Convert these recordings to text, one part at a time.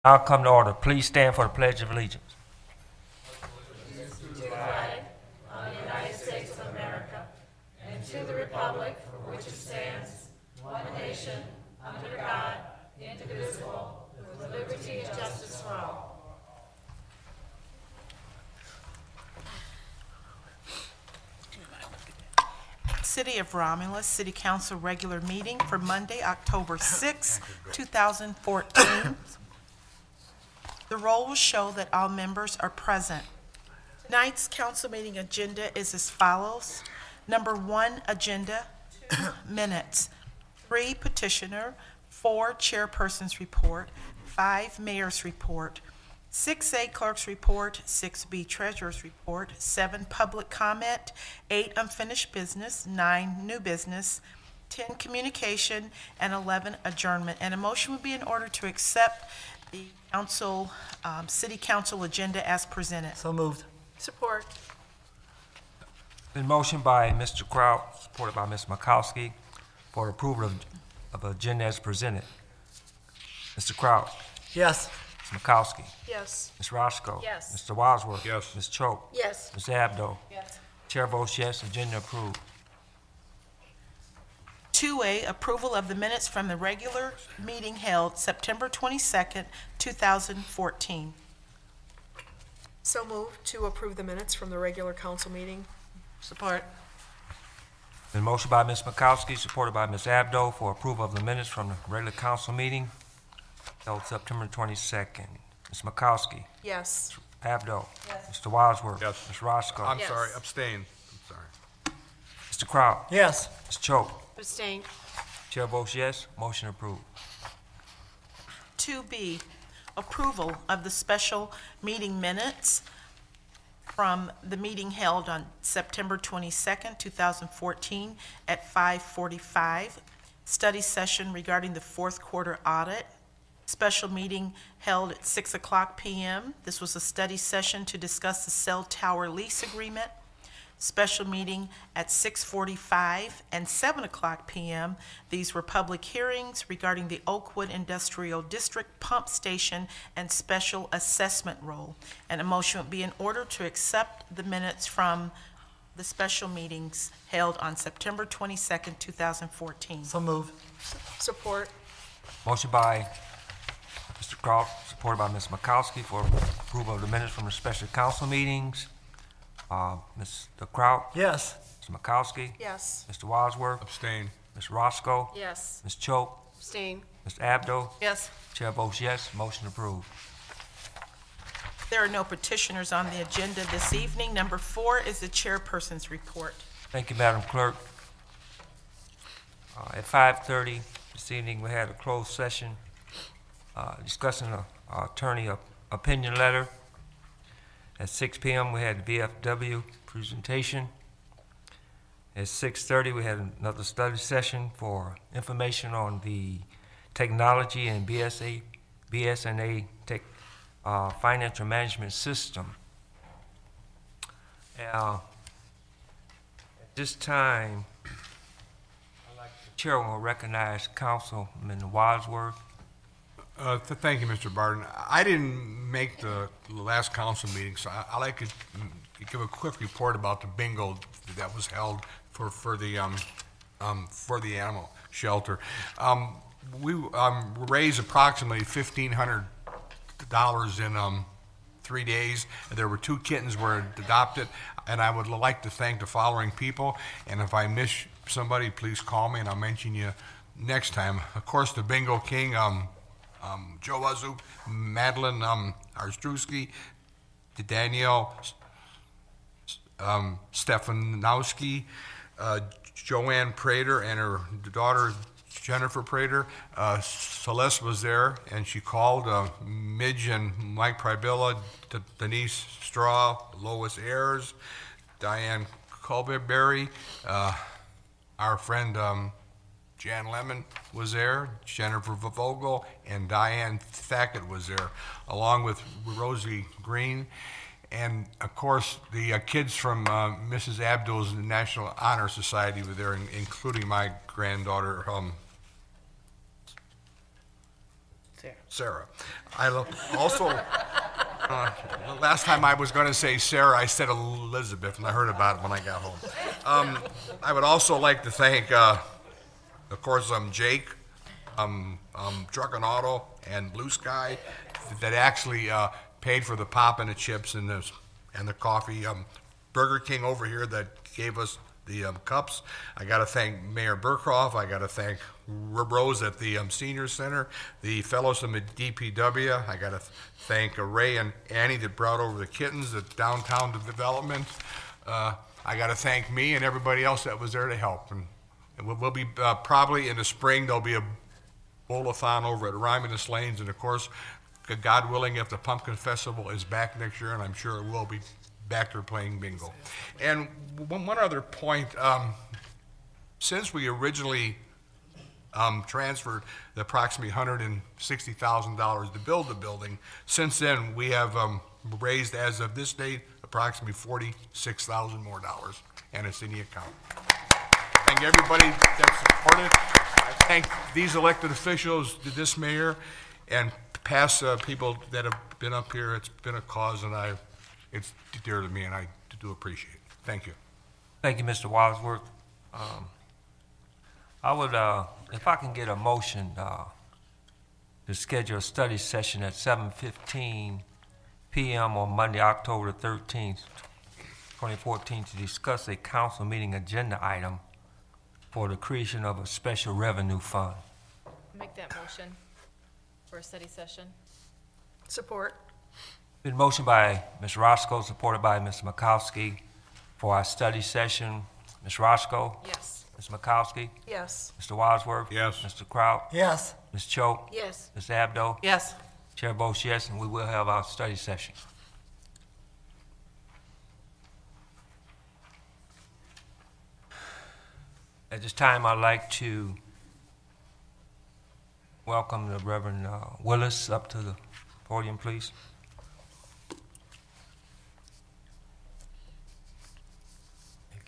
Now come to order. Please stand for the Pledge of Allegiance. City of Romulus City Council regular meeting for Monday, October 6, 2014. The roll will show that all members are present. Tonight's council meeting agenda is as follows. Number 1, agenda, 2, minutes, 3, petitioner, 4, chairperson's report, 5, mayor's report, 6A, clerk's report, 6B, treasurer's report, 7, public comment, 8, unfinished business, 9, new business, 10, communication, and 11, adjournment. And a motion would be in order to accept the council, city council agenda as presented. So moved. Support. Been motioned by Mr. Kraut, supported by Ms. Makowski, for approval of agenda as presented. Mr. Kraut. Yes. Ms. Makowski. Yes. Ms. Roscoe. Yes. Mr. Wadsworth. Yes. Ms. Choate. Yes. Ms. Abdo. Yes. Chair votes yes. Agenda approved. 2A, approval of the minutes from the regular meeting held September 22nd, 2014. So moved to approve the minutes from the regular council meeting. Support. Been motioned by Ms. Makowski, supported by Ms. Abdo, for approval of the minutes from the regular council meeting held September 22nd. Ms. Makowski. Yes. Abdo. Yes. Mr. Wadsworth. Yes. Ms. Roscoe. I'm Yes. sorry, abstain. I'm sorry. Mr. Kraut. Yes. Ms. Choate. Abstain. Chair votes yes. Motion approved. 2B, approval of the special meeting minutes from the meeting held on September 22nd, 2014 at 5:45. Study session regarding the fourth quarter audit. Special meeting held at 6:00 p.m. This was a study session to discuss the cell tower lease agreement. Special meeting at 6:45 and 7:00 p.m. These were public hearings regarding the Oakwood Industrial District Pump Station and Special Assessment Role. And a motion would be in order to accept the minutes from the special meetings held on September 22nd, 2014. So moved. Support. Motion by Mr. Kraut, supported by Ms. Makowski, for approval of the minutes from the special council meetings. Mr. Kraut. Yes. Ms. Makowski. Yes. Mr. Wadsworth. Abstain. Ms. Roscoe. Yes. Ms. Choate. Abstain. Ms. Abdo. Yes. Chair votes yes. Motion approved. There are no petitioners on the agenda this evening. Number 4 is the chairperson's report. Thank you, Madam Clerk. At 5:30 this evening, we had a closed session discussing an attorney opinion letter. At 6 p.m., we had the VFW presentation. At 6:30, we had another study session for information on the technology and BSNA financial management system. At this time, the chair will recognize Councilman Wadsworth. Thank you, Mr. Barton. I didn't make the last council meeting, so I'd like to give a quick report about the bingo that was held for the animal shelter. We raised approximately $1,500 in 3 days. There were 2 kittens were adopted, and I would like to thank the following people. And if I miss somebody, please call me, and I'll mention you next time. Of course, the Bingo King. Joe Wazup, Madeline Arstrowski, Danielle Stefanowski, Joanne Prater, and her daughter Jennifer Prater. Celeste was there, and she called Midge and Mike Pribilla, Denise Straw, Lois Ayers, Diane Colberry, our friend Jan Lemon was there, Jennifer Vogel, and Diane Thackett was there, along with Rosie Green. And, of course, the kids from Mrs. Abdul's National Honor Society were there, including my granddaughter, Sarah. Also, last time I was going to say Sarah, I said Elizabeth, and I heard about it when I got home. I would also like to thank, of course, Jake, Truck and Auto, and Blue Sky that actually paid for the pop and the chips and the coffee. Burger King over here that gave us the cups. I got to thank Mayor Burkhoff. I got to thank Rose at the Senior Center, the fellows from the DPW. I got to thank Ray and Annie that brought over the kittens at downtown development. I got to thank me and everybody else that was there to help. And we'll be probably in the spring, there'll be a bowl-a-thon over at Romulus Lanes, and of course, God willing, if the Pumpkin Festival is back next year, and I'm sure it will be, back there playing bingo. And one other point, since we originally transferred the approximately $160,000 to build the building, since then we have raised, as of this date, approximately $46,000 more dollars, and it's in the account. Thank everybody that supported. I thank these elected officials, this mayor, and past people that have been up here. It's been a cause, and it's dear to me, and I do appreciate it. Thank you. Thank you, Mr. Wadsworth. I would, if I can get a motion to schedule a study session at 7:15 p.m. on Monday, October 13th, 2014, to discuss a council meeting agenda item for the creation of a special revenue fund. Make that motion for a study session. Support. Been motioned by Ms. Roscoe, supported by Ms. Makowski, for our study session. Ms. Roscoe? Yes. Ms. Makowski? Yes. Mr. Wadsworth? Yes. Mr. Kraut? Yes. Ms. Choate? Yes. Ms. Abdo? Yes. Chair votes yes, and we will have our study session. At this time, I'd like to welcome the Reverend Willis up to the podium, please.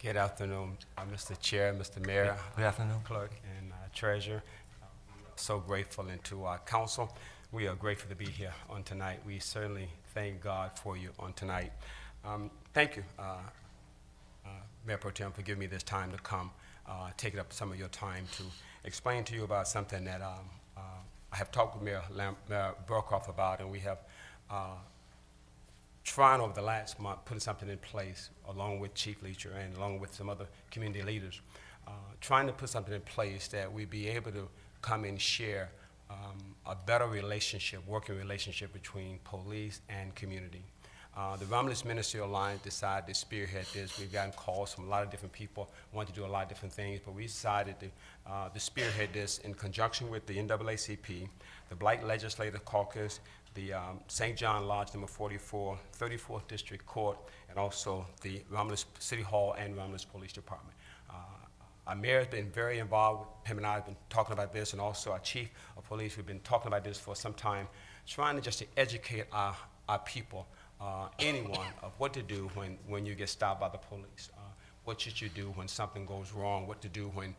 Good afternoon, Mr. Chair, Mr. Mayor, Good afternoon. Clerk, and Treasurer. We are so grateful, and to our council, we are grateful to be here on tonight. We certainly thank God for you on tonight. Thank you, Mayor Pro Tem, for giving me this time to come, taking up some of your time to explain to you about something that I have talked with Mayor Burkhoff about, and we have trying over the last month, putting something in place, along with Chief Leacher and along with some other community leaders, trying to put something in place that we be able to come and share a better relationship, working relationship between police and community. The Romulus Ministry Alliance decided to spearhead this. We've gotten calls from a lot of different people, want to do a lot of different things, but we decided to spearhead this in conjunction with the NAACP, the Black Legislative Caucus, the St. John Lodge number 44, 34th District Court, and also the Romulus City Hall and Romulus Police Department. Our mayor has been very involved. Him and I have been talking about this, and also our chief of police. We've been talking about this for some time, trying to just to educate our people, anyone, of what to do when you get stopped by the police. What should you do when something goes wrong? What to do when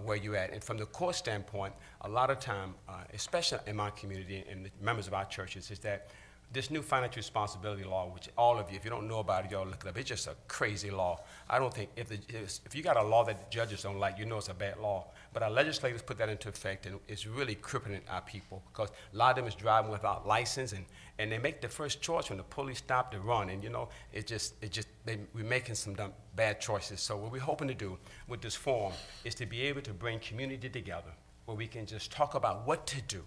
where you're at. And from the court standpoint, a lot of time, especially in my community and the members of our churches, is that this new financial responsibility law, which all of you, if you don't know about it, y'all look it up. It's just a crazy law. I don't think, if you got a law that the judges don't like, you know it's a bad law. But our legislators put that into effect, and it's really crippling our people, because a lot of them is driving without license, and they make the first choice when the police stop to run. And you know, we're making some bad choices. So what we're hoping to do with this forum is to be able to bring community together, where we can just talk about what to do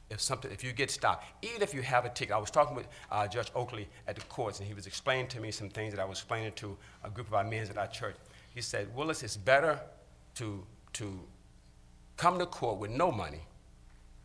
if you get stopped, even if you have a ticket. I was talking with Judge Oakley at the courts, and he was explaining to me some things that I was explaining to a group of our men at our church. He said, Willis, it's better to come to court with no money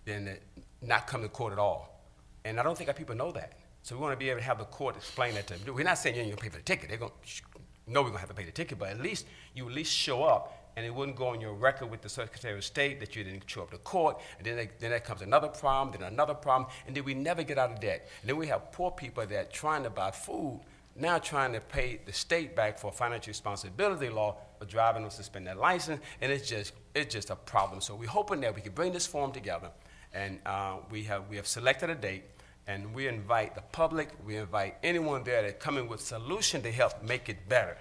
than to not come to court at all. And I don't think our people know that. So we want to be able to have the court explain that to them. We're not saying you're going to pay for the ticket. They're going to know we're going to have to pay the ticket, but at least you show up, and it wouldn't go on your record with the Secretary of State that you didn't show up to court, and then there comes another problem, then another problem, and then we never get out of debt. And then we have poor people that are trying to buy food, now trying to pay the state back for financial responsibility law for driving them to suspend their license, and it's just a problem. So we're hoping that we can bring this forum together And we have selected a date, and we invite the public, we invite anyone there that come in with solution to help make it better.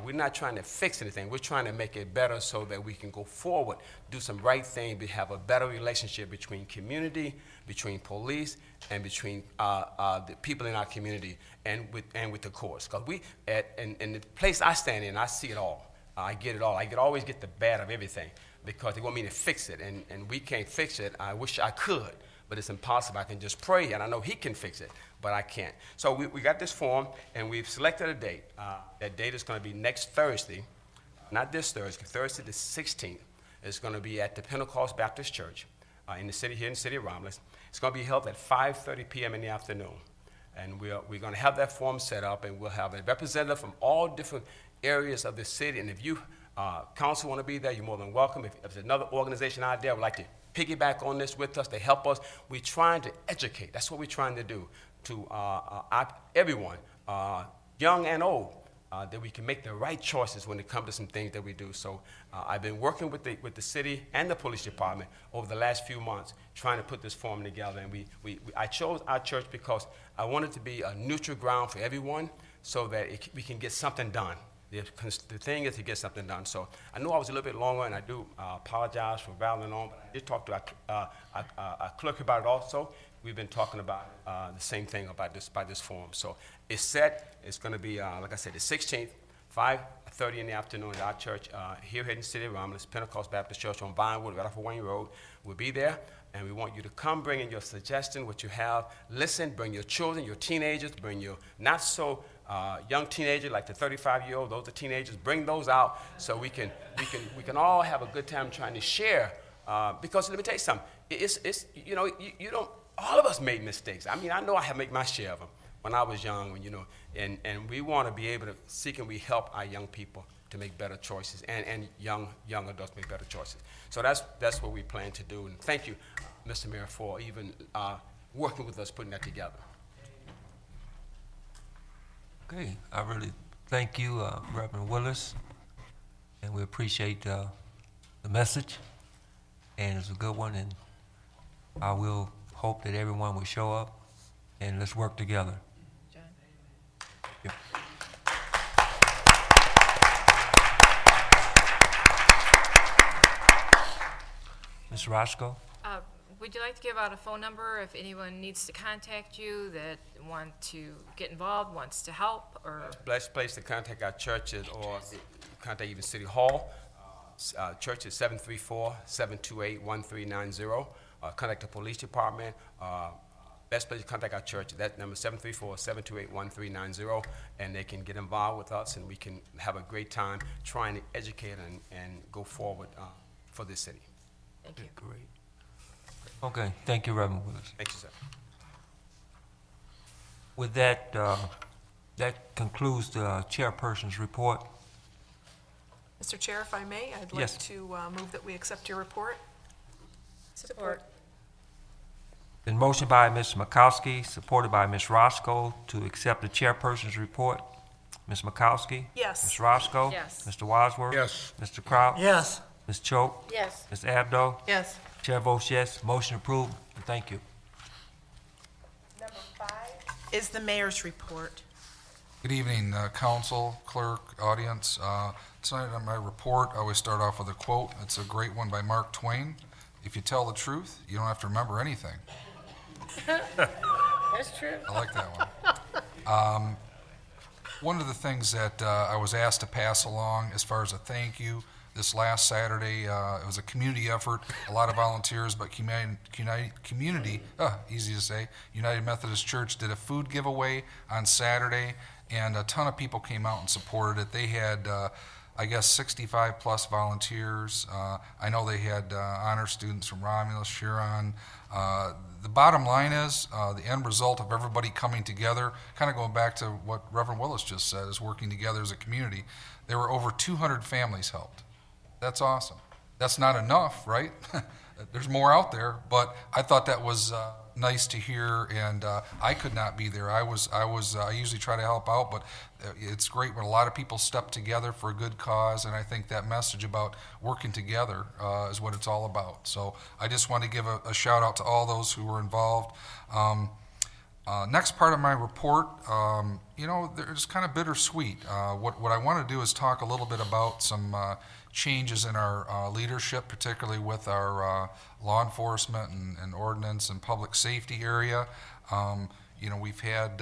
We're not trying to fix anything. We're trying to make it better so that we can go forward, do some right thing, have a better relationship between community, between police, and between the people in our community and with the courts. Because in the place I stand in, I see it all. I get it all. I could always get the bad of everything because they want me to fix it, and we can't fix it. I wish I could, but it's impossible. I can just pray, and I know he can fix it, but I can't. So we got this form, and we've selected a date. That date is going to be next Thursday, not this Thursday, Thursday the 16th. It's going to be at the Pentecost Baptist Church in the city of Romulus. It's going to be held at 5:30 p.m. in the afternoon. And we're going to have that form set up, and we'll have a representative from all different areas of the city. And if you, council, want to be there, you're more than welcome. If there's another organization out there would like to piggyback on this with us, to help us, we're trying to educate. That's what we're trying to do to everyone, young and old, that we can make the right choices when it comes to some things that we do. So I've been working with the city and the police department over the last few months trying to put this forum together. And I chose our church because I wanted to be a neutral ground for everyone so that we can get something done. The thing is to get something done. So I know I was a little bit longer, and I do apologize for rattling on, but I did talk to our clerk about it also. We've been talking about the same thing about this forum. So it's set. It's going to be, like I said, the 16th, 5:30 in the afternoon at our church here in the city of Romulus, Pentecost Baptist Church on Vinewood, right off of Wayne Road. We'll be there, and we want you to come bring in your suggestion, what you have. Listen, bring your children, your teenagers, bring your not so young teenager like the 35-year-old. Those are teenagers. Bring those out so we can all have a good time trying to share. Because let me tell you something. It's you know, you don't. All of us made mistakes. I mean, I know I have made my share of them when I was young, and we want to be able to seek and we help our young people to make better choices, and young adults make better choices. So that's what we plan to do. And thank you, Mr. Mayor, for even working with us, putting that together. Okay, I really thank you, Reverend Willis, and we appreciate the message, and it's a good one, and I will hope that everyone will show up, and let's work together. John? Yep. Ms. Roscoe? Would you like to give out a phone number if anyone needs to contact you that want to get involved, wants to help, or? Best place to contact our churches or contact even City Hall. Church is 734-728-1390. Contact the police department. Best place to contact our church. That number is 734-728-1390, and they can get involved with us, and we can have a great time trying to educate and go forward for this city. Thank you. Great. Okay, thank you, Reverend Willis. Thank you, sir. With that, that concludes the chairperson's report. Mr. Chair, if I may, I'd Yes. like to move that we accept your report. Support. Been motioned by Ms. Makowski, supported by Ms. Roscoe, to accept the chairperson's report. Ms. Makowski? Yes. Ms. Roscoe? Yes. Mr. Wadsworth? Yes. Mr. Kraut? Yes. Ms. Choate? Yes. Ms. Abdo? Yes. Chair votes yes. Motion approved, and thank you. Number 5 is the mayor's report. Good evening, council, clerk, audience. Tonight on my report, I always start off with a quote. It's a great one by Mark Twain. If you tell the truth, you don't have to remember anything. That's true. I like that one. One of the things that I was asked to pass along as far as a thank you this last Saturday, it was a community effort, a lot of volunteers, but community, easy to say, United Methodist Church did a food giveaway on Saturday, and a ton of people came out and supported it. They had, I guess, 65 plus volunteers. I know they had honor students from Romulus, Huron. The bottom line is the end result of everybody coming together, kind of going back to what Reverend Willis just said, is working together as a community. There were over 200 families helped. That's awesome. That's not enough, right? there's more out there, but I thought that was nice to hear, and I could not be there. I usually try to help out, but it's great when a lot of people step together for a good cause, and I think that message about working together is what it's all about. So I just want to give a shout out to all those who were involved. Next part of my report, they're just kind of bittersweet. What I want to do is talk a little bit about some changes in our leadership, particularly with our law enforcement and ordinance and public safety area. We've had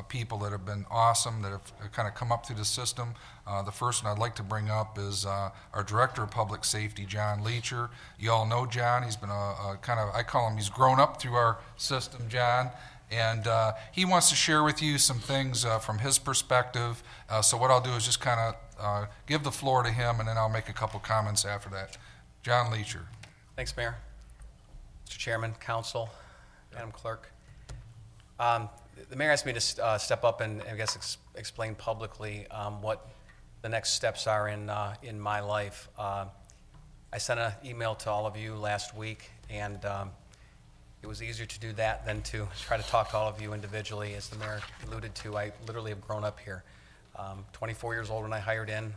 people that have been awesome that have kind of come up through the system. The first one I'd like to bring up is our Director of Public Safety, John Leacher. You all know John. He's been I call him, he's grown up through our system, John. And he wants to share with you some things from his perspective. So what I'll do is just kind of give the floor to him, and then I'll make a couple comments after that. John Leacher. Thanks, Mayor. Mr. Chairman, Council, Madam Clerk. The Mayor asked me to step up and I guess explain publicly what the next steps are in my life. I sent an email to all of you last week, and it was easier to do that than to try to talk to all of you individually. As the Mayor alluded to, I literally have grown up here. 24 years old when I hired in.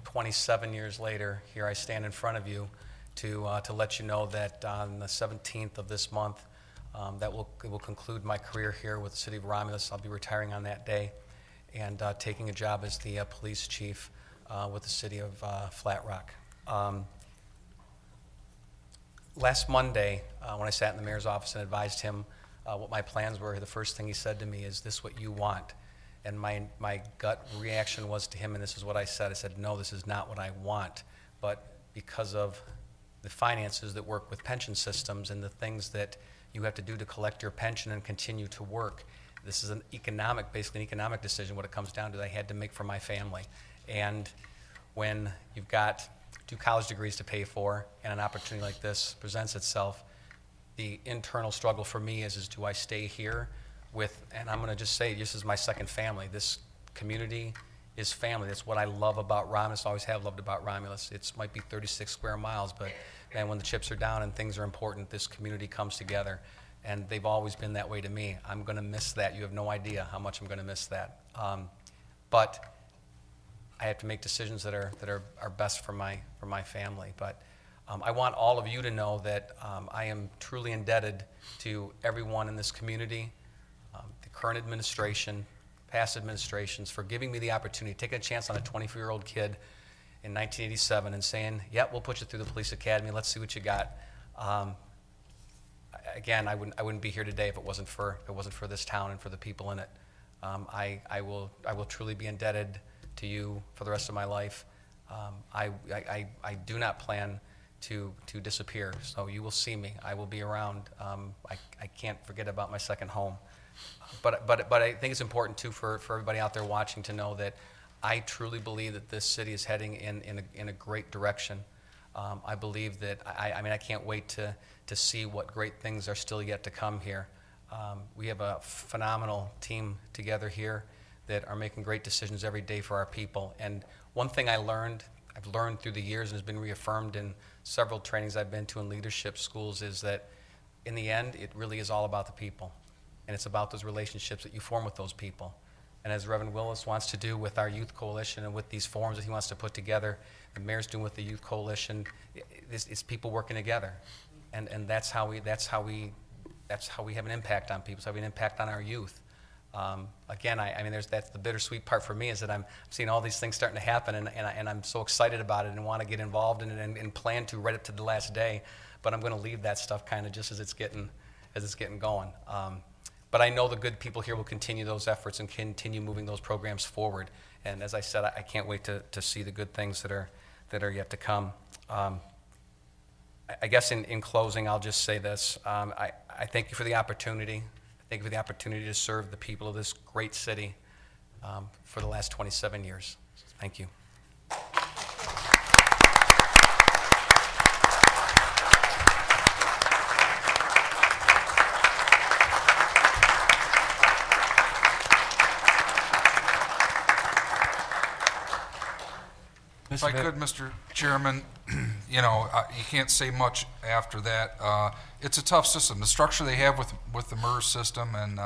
27 years later, here I stand in front of you to let you know that on the 17th of this month, it will conclude my career here with the City of Romulus. I'll be retiring on that day and taking a job as the police chief with the City of Flat Rock. Last Monday, when I sat in the mayor's office and advised him what my plans were, the first thing he said to me is, "This what you want?" And my gut reaction was to him, and this is what I said. I said, "No, this is not what I want." But because of the finances that work with pension systems and the things that you have to do to collect your pension and continue to work, this is basically an economic decision, what it comes down to, that I had to make for my family. And when you've got 2 college degrees to pay for and an opportunity like this presents itself, the internal struggle for me is do I stay here with, and I'm going to just say, this is my second family. This community is family. That's what I love about Romulus, always have loved about Romulus. It might be 36 square miles, but man, when the chips are down and things are important, this community comes together. And they've always been that way to me. I'm going to miss that. You have no idea how much I'm going to miss that. But I have to make decisions that are best for my family. But I want all of you to know that I am truly indebted to everyone in this community, the current administration, past administrations, for giving me the opportunity, taking a chance on a 24-year-old kid in 1987 and saying, "Yep, we'll put you through the police academy. Let's see what you got." Again, I wouldn't be here today if it wasn't for this town and for the people in it. I will truly be indebted to you for the rest of my life. I do not plan to disappear, so you will see me. I will be around. I can't forget about my second home. But I think it's important too for everybody out there watching to know that I truly believe that this city is heading in a great direction. I believe that I can't wait to see what great things are still yet to come here. We have a phenomenal team together here that are making great decisions every day for our people. And one thing I've learned through the years and has been reaffirmed in several trainings I've been to in leadership schools is that in the end, it really is all about the people. And it's about those relationships that you form with those people. And as Reverend Willis wants to do with our youth coalition and with these forums that he wants to put together, the mayor's doing with the youth coalition, it's people working together. And that's how we have an impact on people. It's how we have an impact on our youth. Again, that's the bittersweet part for me is that I'm seeing all these things starting to happen, and I'm so excited about it and want to get involved in it and plan to right up to the last day. But I'm going to leave that stuff kind of just as it's getting going. But I know the good people here will continue those efforts and continue moving those programs forward. And as I said, I can't wait to see the good things that are yet to come. I guess in closing, I'll just say this. I thank you for the opportunity. I thank you for the opportunity to serve the people of this great city for the last 27 years. Thank you. Mr. If I could, Mr. Chairman, you know, you can't say much after that. It's a tough system. The structure they have with the MERS system, and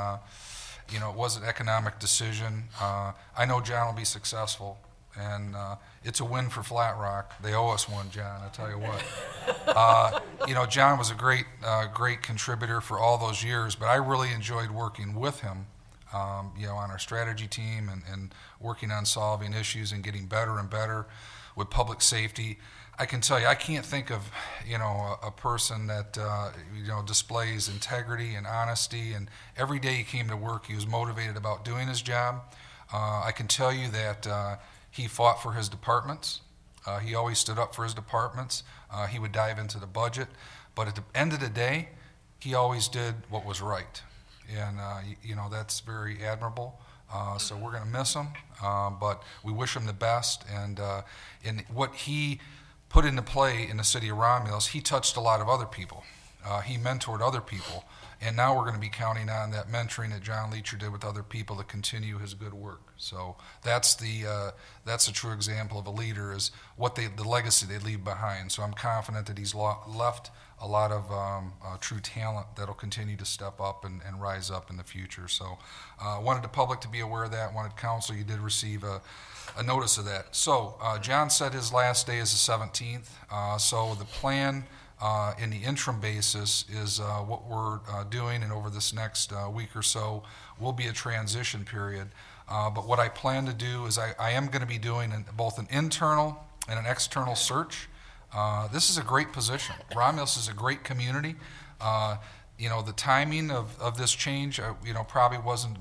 you know, it was an economic decision. I know John will be successful, and it's a win for Flat Rock. They owe us one, John, I tell you what. You know, John was a great contributor for all those years, but I really enjoyed working with him, you know, on our strategy team and working on solving issues and getting better and better with public safety. I can tell you, I can't think of, you know, a person that, you know, displays integrity and honesty, and every day he came to work, he was motivated about doing his job. I can tell you that he fought for his departments. He always stood up for his departments. He would dive into the budget, but at the end of the day, he always did what was right. And, you know, that's very admirable. So we're going to miss him, but we wish him the best. And in what he put into play in the city of Romulus, he touched a lot of other people. He mentored other people. And now we're going to be counting on that mentoring that John Leacher did with other people to continue his good work. So that's a true example of a leader, is what the legacy they leave behind. So I'm confident that he's left a lot of true talent that'll continue to step up and rise up in the future. So wanted the public to be aware of that, wanted council, you did receive a notice of that. So John said his last day is the 17th. So the plan in the interim basis is what we're doing, and over this next week or so will be a transition period. But what I plan to do is I am going to be doing both an internal and an external search. This is a great position. Romulus is a great community. You know, the timing of this change, you know, probably wasn't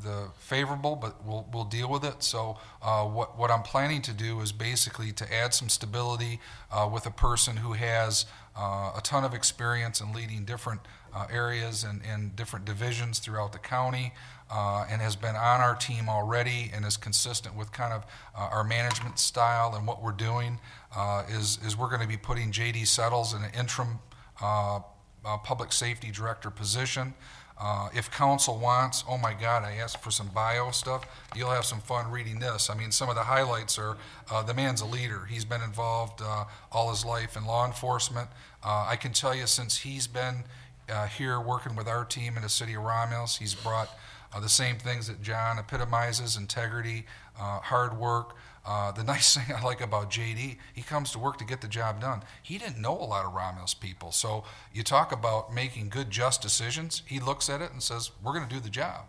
the favorable, but we'll deal with it. So what I'm planning to do is basically to add some stability with a person who has a ton of experience in leading different areas and different divisions throughout the county, and has been on our team already and is consistent with kind of our management style and what we're doing. Is we're going to be putting J.D. Settles in an interim public safety director position. If council wants, oh my God, I asked for some bio stuff. You'll have some fun reading this. I mean, some of the highlights are the man's a leader. He's been involved all his life in law enforcement. I can tell you, since he's been here working with our team in the city of Romulus, he's brought the same things that John epitomizes: integrity, hard work. The nice thing I like about JD, he comes to work to get the job done. He didn't know a lot of Romulus people. So you talk about making good, just decisions. He looks at it and says, we're going to do the job.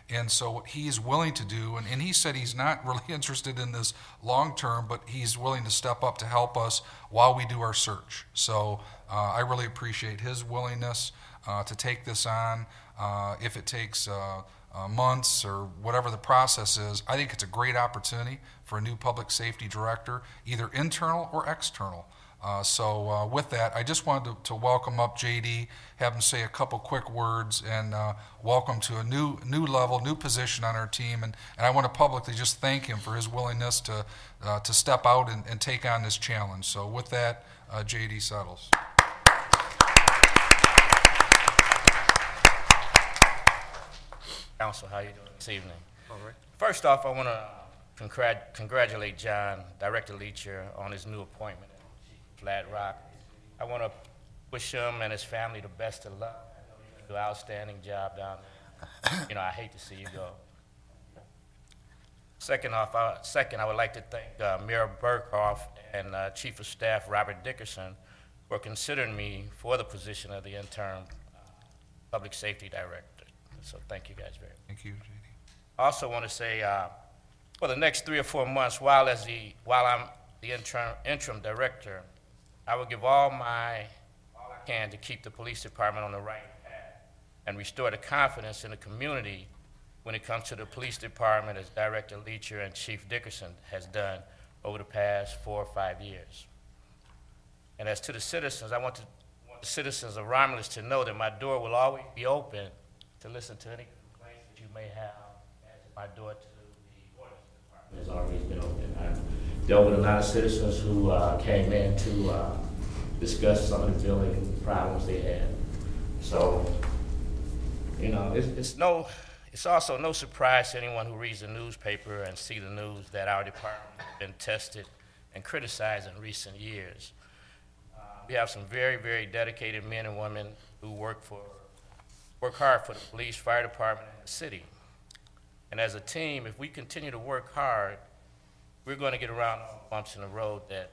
And so what he's willing to do, and he said he's not really interested in this long term, but he's willing to step up to help us while we do our search. So I really appreciate his willingness to take this on. If it takes months or whatever the process is, I think it's a great opportunity for a new public safety director, either internal or external. So with that, I just wanted to welcome up JD, have him say a couple quick words, and welcome to a new level, new position on our team. And I want to publicly just thank him for his willingness to step out and take on this challenge. So with that, JD Settles. Council, how you doing this evening? All right. First off, I want to congratulate John, Director Leacher, on his new appointment at Flat Rock. I want to wish him and his family the best of luck. I know you do an outstanding job down there. You know, I hate to see you go. Second, I would like to thank Mayor Burkhoff and Chief of Staff Robert Dickerson for considering me for the position of the interim Public Safety Director. So thank you guys very much. Thank you, JD. I also want to say, for the next 3 or 4 months, while I'm the interim director, I will give all I can to keep the police department on the right path and restore the confidence in the community when it comes to the police department, as Director Leacher and Chief Dickerson has done over the past 4 or 5 years. And as to the citizens, I want the citizens of Romulus to know that my door will always be open to listen to any complaints that you may have. As my door to the ordinance department has always been open. I've dealt with a lot of citizens who came in to discuss some of the building problems they had. So, you know, it's also no surprise to anyone who reads the newspaper and see the news that our department has been tested and criticized in recent years. We have some very, very dedicated men and women who work hard for the police, fire department, and the city. And as a team, if we continue to work hard, we're going to get around all the bumps in the road that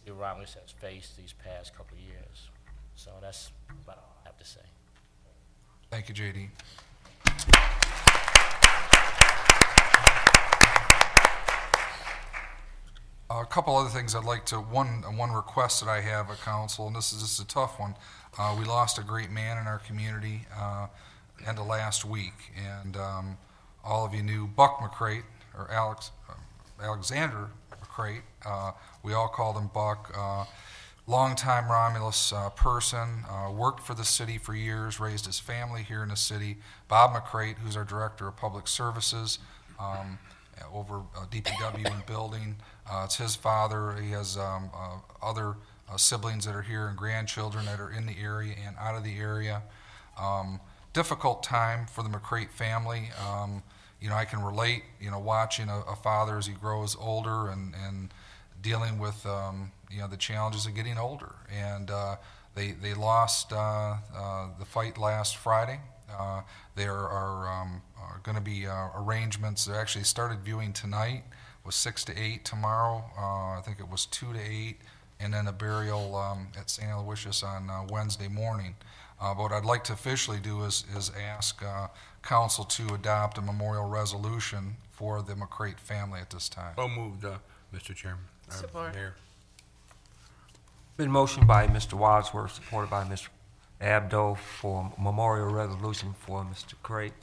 Romulus has faced these past couple of years. So that's what I have to say. Thank you, J.D. A couple other things I'd like to, one request that I have of council, and this is a tough one. We lost a great man in our community end of last week, and all of you knew Buck McCrate, or Alexander McCrate. We all called him Buck. Longtime Romulus person, worked for the city for years, raised his family here in the city. Bob McCrate, who's our Director of Public Services, over DPW and building. It's his father. He has other siblings that are here and grandchildren that are in the area and out of the area. Difficult time for the McCrate family. I can relate, watching a father as he grows older and dealing with, the challenges of getting older. And they lost the fight last Friday. There are going to be arrangements. They actually started viewing tonight, was 6 to 8 tomorrow. I think it was 2 to 8, and then a burial at St. Aloysius on Wednesday morning. But what I'd like to officially do is ask council to adopt a memorial resolution for the McCrate family at this time. So moved, Mr. Chairman. Support. Mayor. Been motioned by Mr. Wadsworth, supported by Mr. Abdo for memorial resolution for Mr. Great.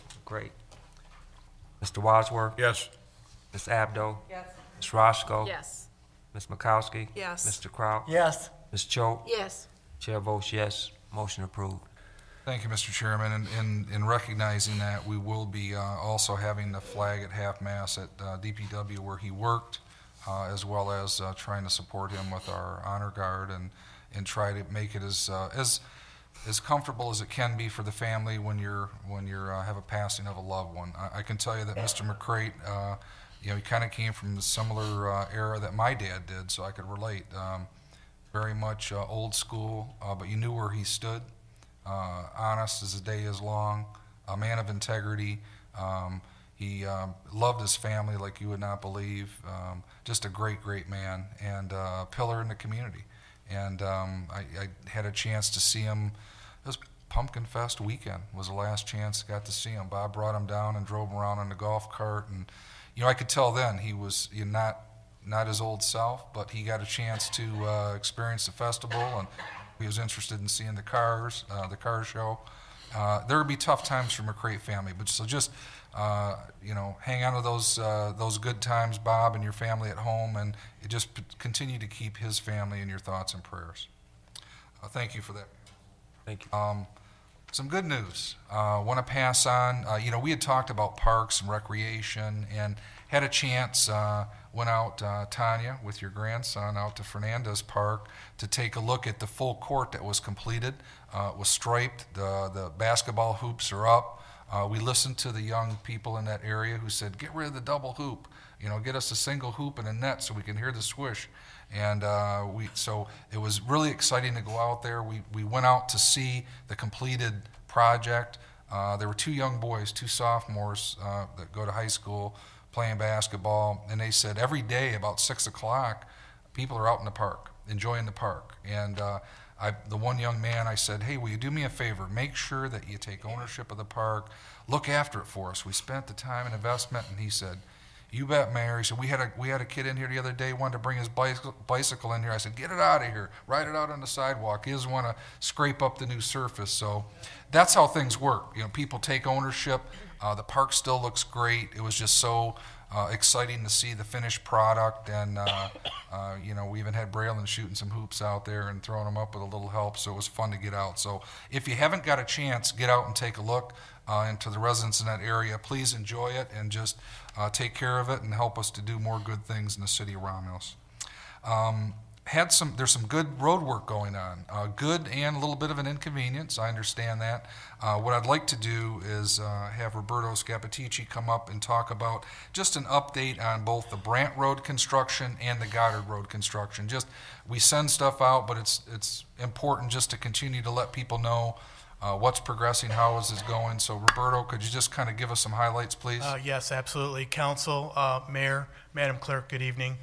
Mr. Wadsworth? Yes. Ms. Abdo? Yes. Ms. Roscoe? Yes. Ms. Makowski? Yes. Mr. Kraut? Yes. Ms. Choate? Yes. Chair votes yes. Motion approved. Thank you, Mr. Chairman. And in recognizing that, we will be also having the flag at half-mast at DPW where he worked, as well as trying to support him with our honor guard and try to make it as comfortable as it can be for the family when you're have a passing of a loved one. I can tell you that Mr. McCrate, he kind of came from the similar era that my dad did, so I could relate. Very much old school, but you knew where he stood. Honest as the day is long, a man of integrity. He loved his family like you would not believe. Just a great, great man and a pillar in the community. And I had a chance to see him. It was Pumpkin Fest weekend was the last chance I got to see him. Bob brought him down and drove him around in the golf cart. And, I could tell then he was not his old self, but he got a chance to experience the festival, and he was interested in seeing the car show. There would be tough times for McCrate family, but so just hang on to those good times, Bob, and your family at home, and just continue to keep his family in your thoughts and prayers. Thank you for that. Thank you. Some good news. Want to pass on. We had talked about parks and recreation, and had a chance. Went out, Tanya, with your grandson, out to Fernandez Park to take a look at the full court that was completed. It was striped. The basketball hoops are up. We listened to the young people in that area who said, "Get rid of the double hoop. Get us a single hoop and a net so we can hear the swish." And so it was really exciting to go out there. We went out to see the completed project. There were two young boys, two sophomores that go to high school playing basketball, and they said every day about 6 o'clock, people are out in the park, enjoying the park. And the one young man, I said, "Hey, will you do me a favor? Make sure that you take ownership of the park. Look after it for us. We spent the time and investment." And he said, "You bet, Mayor." He said, we had a kid in here the other day, wanted to bring his bicycle in here. I said, "Get it out of here. Ride it out on the sidewalk." He doesn't want to scrape up the new surface. So that's how things work. People take ownership. The park still looks great. It was just so exciting to see the finished product. And, we even had Braylon shooting some hoops out there and throwing them up with a little help. So it was fun to get out. So if you haven't got a chance, get out and take a look. And to the residents in that area, please enjoy it and just take care of it and help us to do more good things in the city of Romulus. there's some good road work going on, good and a little bit of an inconvenience, I understand that. What I'd like to do is have Roberto Scapitici come up and talk about just an update on both the Brant Road construction and the Goddard Road construction. We send stuff out, but it's important just to continue to let people know what's progressing, how is it going. So Roberto, could you just kind of give us some highlights, please? Yes, absolutely. Council, Mayor, Madam Clerk, good evening.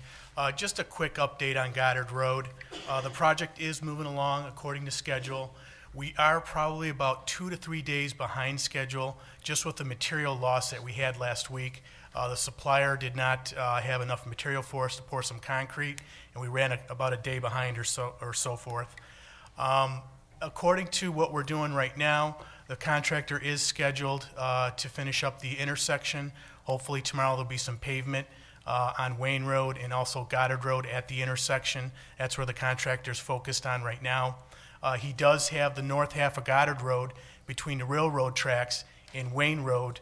Just a quick update on Goddard Road. The project is moving along according to schedule. We are probably about 2 to 3 days behind schedule, just with the material loss that we had last week. The supplier did not have enough material for us to pour some concrete, and we ran about a day behind or so forth. According to what we're doing right now, the contractor is scheduled to finish up the intersection. Hopefully tomorrow there'll be some pavement on Wayne Road and also Goddard Road at the intersection. That's where the contractor's focused on right now. He does have the north half of Goddard Road between the railroad tracks and Wayne Road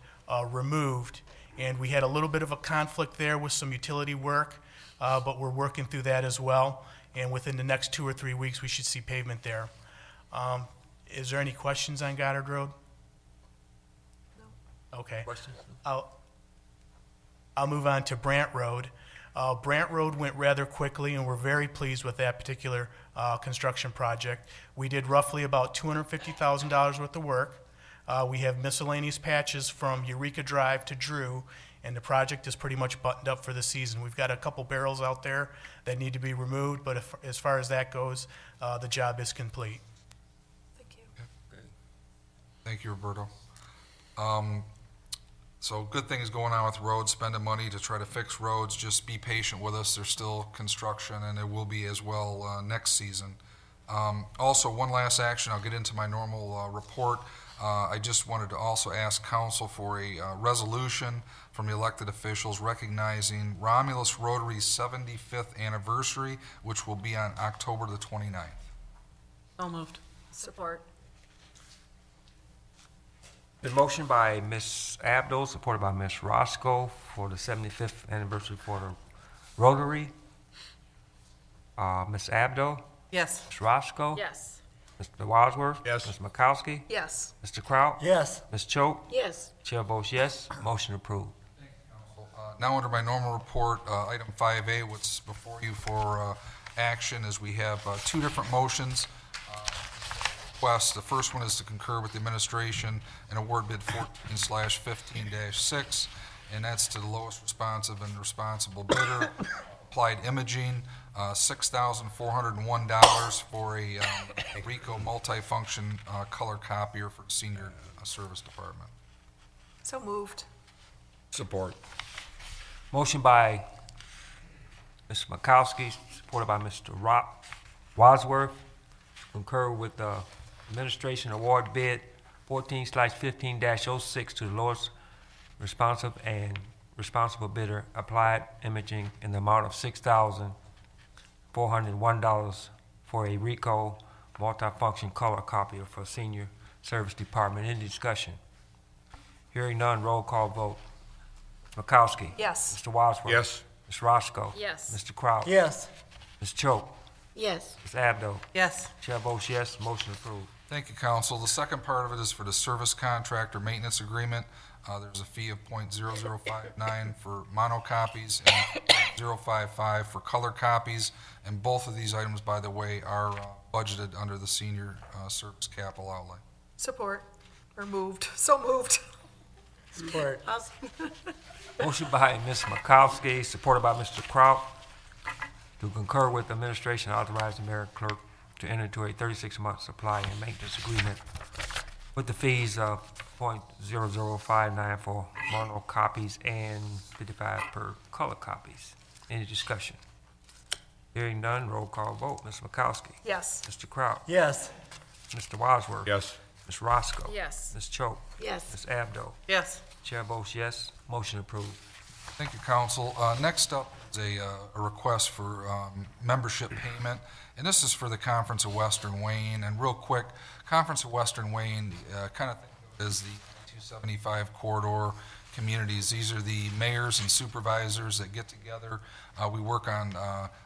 removed. And we had a little bit of a conflict there with some utility work, but we're working through that as well. And within the next 2 or 3 weeks, we should see pavement there. Is there any questions on Goddard Road? No. Okay. Questions? I'll move on to Brant Road. Brant Road went rather quickly, and we're very pleased with that particular construction project. We did roughly about $250,000 worth of work. We have miscellaneous patches from Eureka Drive to Drew, and the project is pretty much buttoned up for the season. We've got a couple barrels out there that need to be removed, but as far as that goes, the job is complete. Thank you. Thank you, Roberto. So good things going on with roads, spending money to try to fix roads. Just be patient with us. There's still construction, and there will be as well next season. Also, one last action. I'll get into my normal report. I just wanted to also ask council for a resolution from the elected officials recognizing Romulus Rotary's 75th anniversary, which will be on October the 29th. So moved. Support. Been motioned by Ms. Abdo, supported by Ms. Roscoe for the 75th anniversary for the Rotary. Ms. Abdo, Yes. Ms. Roscoe. Yes. Mr. Wadsworth. Yes. Ms. Makowski. Yes. Mr. Kraut. Yes. Ms. Choate. Yes. Chair votes yes. Motion approved. Now under my normal report, item 5A, what's before you for action is we have 2 different motions. Requests. The first one is to concur with the administration and award bid 14/15-6, and that's to the lowest responsive and responsible bidder. Applied Imaging, $6,401 for a Ricoh multifunction color copier for the senior service department. So moved. Support. Motion by Ms. Makowski, supported by Mr. Wadsworth, concur with the administration award bid 14/15-06 to the lowest responsive and responsible bidder, Applied Imaging, in the amount of $6,401 for a Ricoh multifunction color copier for senior service department. Any discussion? Hearing none, roll call vote. Makowski. Yes. Mr. Wadsworth. Yes. Ms. Roscoe. Yes. Mr. Kraut. Yes. Ms. Choate. Yes. Ms. Abdo. Yes. Chair votes yes. Motion approved. Thank you, council. The second part of it is for the service contract or maintenance agreement. There's a fee of .0059 for monocopies and .055 for color copies. And both of these items, by the way, are budgeted under the senior service capital outlay. Support. Or moved. So moved. Support. Motion by Ms. Makowski, supported by Mr. Kraut, to concur with the administration authorizing mayor and clerk to enter into a 36-month supply and maintenance agreement with the fees of .0059 for monocopies and 55 per color copies. Any discussion? Hearing none, roll call vote. Ms. Makowski. Yes. Mr. Kraut. Yes. Mr. Wadsworth. Yes. Ms. Roscoe. Yes. Ms. Choate. Yes. Ms. Abdo. Yes. Chair votes yes. Motion approved. Thank you, council. Next up is a request for membership payment, and this is for the Conference of Western Wayne. And real quick, Conference of Western Wayne kind of is the 275 corridor communities. These are the mayors and supervisors that get together. We work on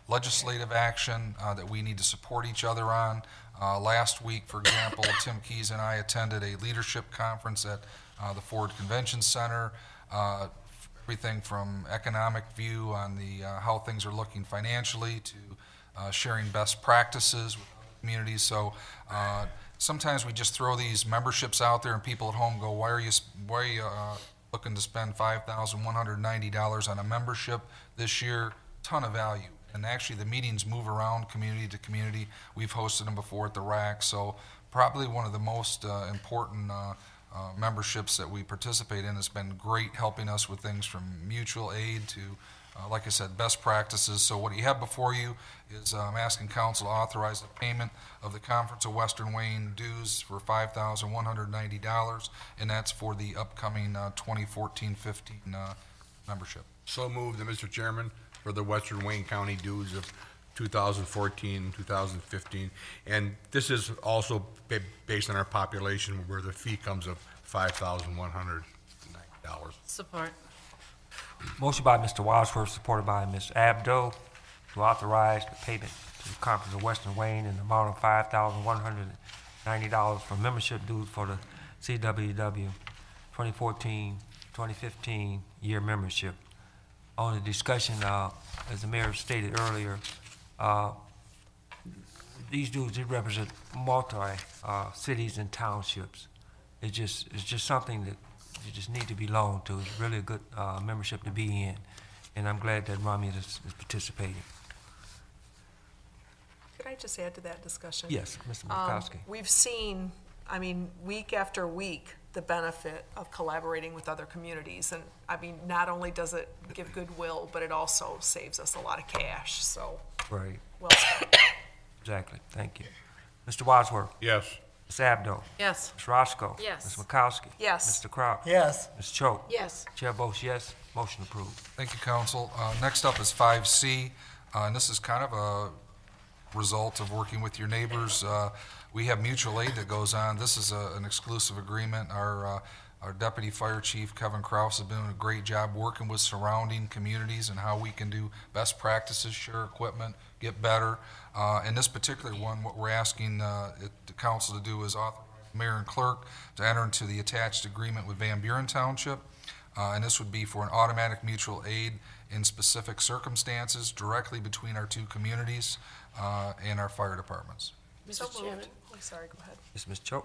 legislative action that we need to support each other on. Last week, for example, Tim Keys and I attended a leadership conference at the Ford Convention Center. Everything from economic view on the how things are looking financially to sharing best practices with communities. So sometimes we just throw these memberships out there, and people at home go, "Why are you looking to spend $5,190 on a membership this year?" Ton of value. And actually, the meetings move around community to community. We've hosted them before at the RAC, so probably one of the most important memberships that we participate in. Has been great, helping us with things from mutual aid to, like I said, best practices. So what you have before you is I'm asking council to authorize the payment of the Conference of Western Wayne dues for $5,190, and that's for the upcoming 2014-15 membership. So moved, Mr. Chairman, for the Western Wayne County dues of 2014, 2015. And this is also based on our population, where the fee comes of $5,190. Support. Motion by Mr. Wadsworth, supported by Ms. Abdo, to authorize the payment to the Conference of Western Wayne in the amount of $5,190 for membership dues for the CWW 2014-2015 year membership. On the discussion, as the mayor stated earlier, these dues represent cities and townships. It's just something that you just need to belong to. It's really a good membership to be in, and I'm glad that Romulus is participating. Could I just add to that discussion? Yes, Mr. Mikowski. We've seen, I mean, week after week, the benefit of collaborating with other communities. And I mean, not only does it give goodwill, but it also saves us a lot of cash, so. Right. Well spent. Exactly. Thank you. Mr. Wadsworth. Yes. Ms. Abdo. Yes. Ms. Roscoe. Yes. Ms. Mikowski. Yes. Mr. Crowell. Yes. Ms. Choate. Yes. Chair votes yes. Motion approved. Thank you, council. Next up is 5C, and this is kind of a result of working with your neighbors. We have mutual aid that goes on. This is an exclusive agreement. Our Deputy Fire Chief, Kevin Kraus, has been doing a great job working with surrounding communities and how we can do best practices, share equipment, get better. In this particular one, what we're asking the council to do is authorize the mayor and clerk to enter into the attached agreement with Van Buren Township. And this would be for an automatic mutual aid in specific circumstances directly between our two communities and our fire departments. So Mr. Chairman, moved. I'm sorry, go ahead. Yes, Ms. Choate.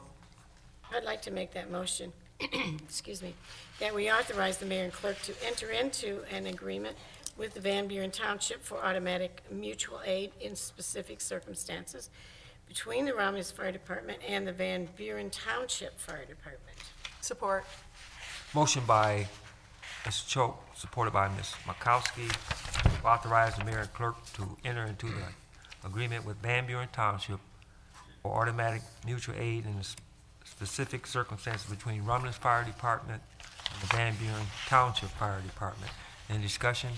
I'd like to make that motion, excuse me, that we authorize the mayor and clerk to enter into an agreement with the Van Buren Township for automatic mutual aid in specific circumstances between the Romulus Fire Department and the Van Buren Township Fire Department. Support. Motion by Ms. Choate, supported by Ms. Mikowski, to authorize the mayor and clerk to enter into the agreement with Van Buren Township for automatic mutual aid in the specific circumstances between Romulus Fire Department and the Van Buren Township Fire Department. Any discussion?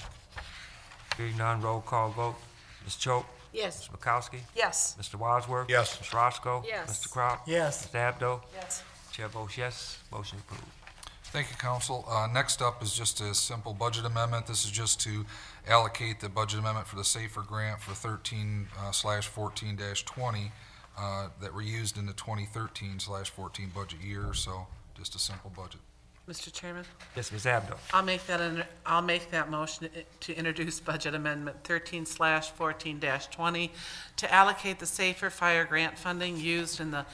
Hearing none, roll call vote. Ms. Choate? Yes. Ms. Mikowski? Yes. Mr. Wadsworth? Yes. Ms. Roscoe? Yes. Mr. Crowell? Yes. Ms. Abdo? Yes. Chair votes yes. Motion approved. Thank you, council. Next up is just a simple budget amendment. This is just to allocate the budget amendment for the SAFER grant for 13/14-20 that were used in the 2013/14 budget year, so just a simple budget. Mr. Chairman, Yes, Ms. Abdo. I'll make that motion to introduce Budget Amendment 13/14-20 to allocate the SAFER Fire Grant funding used in the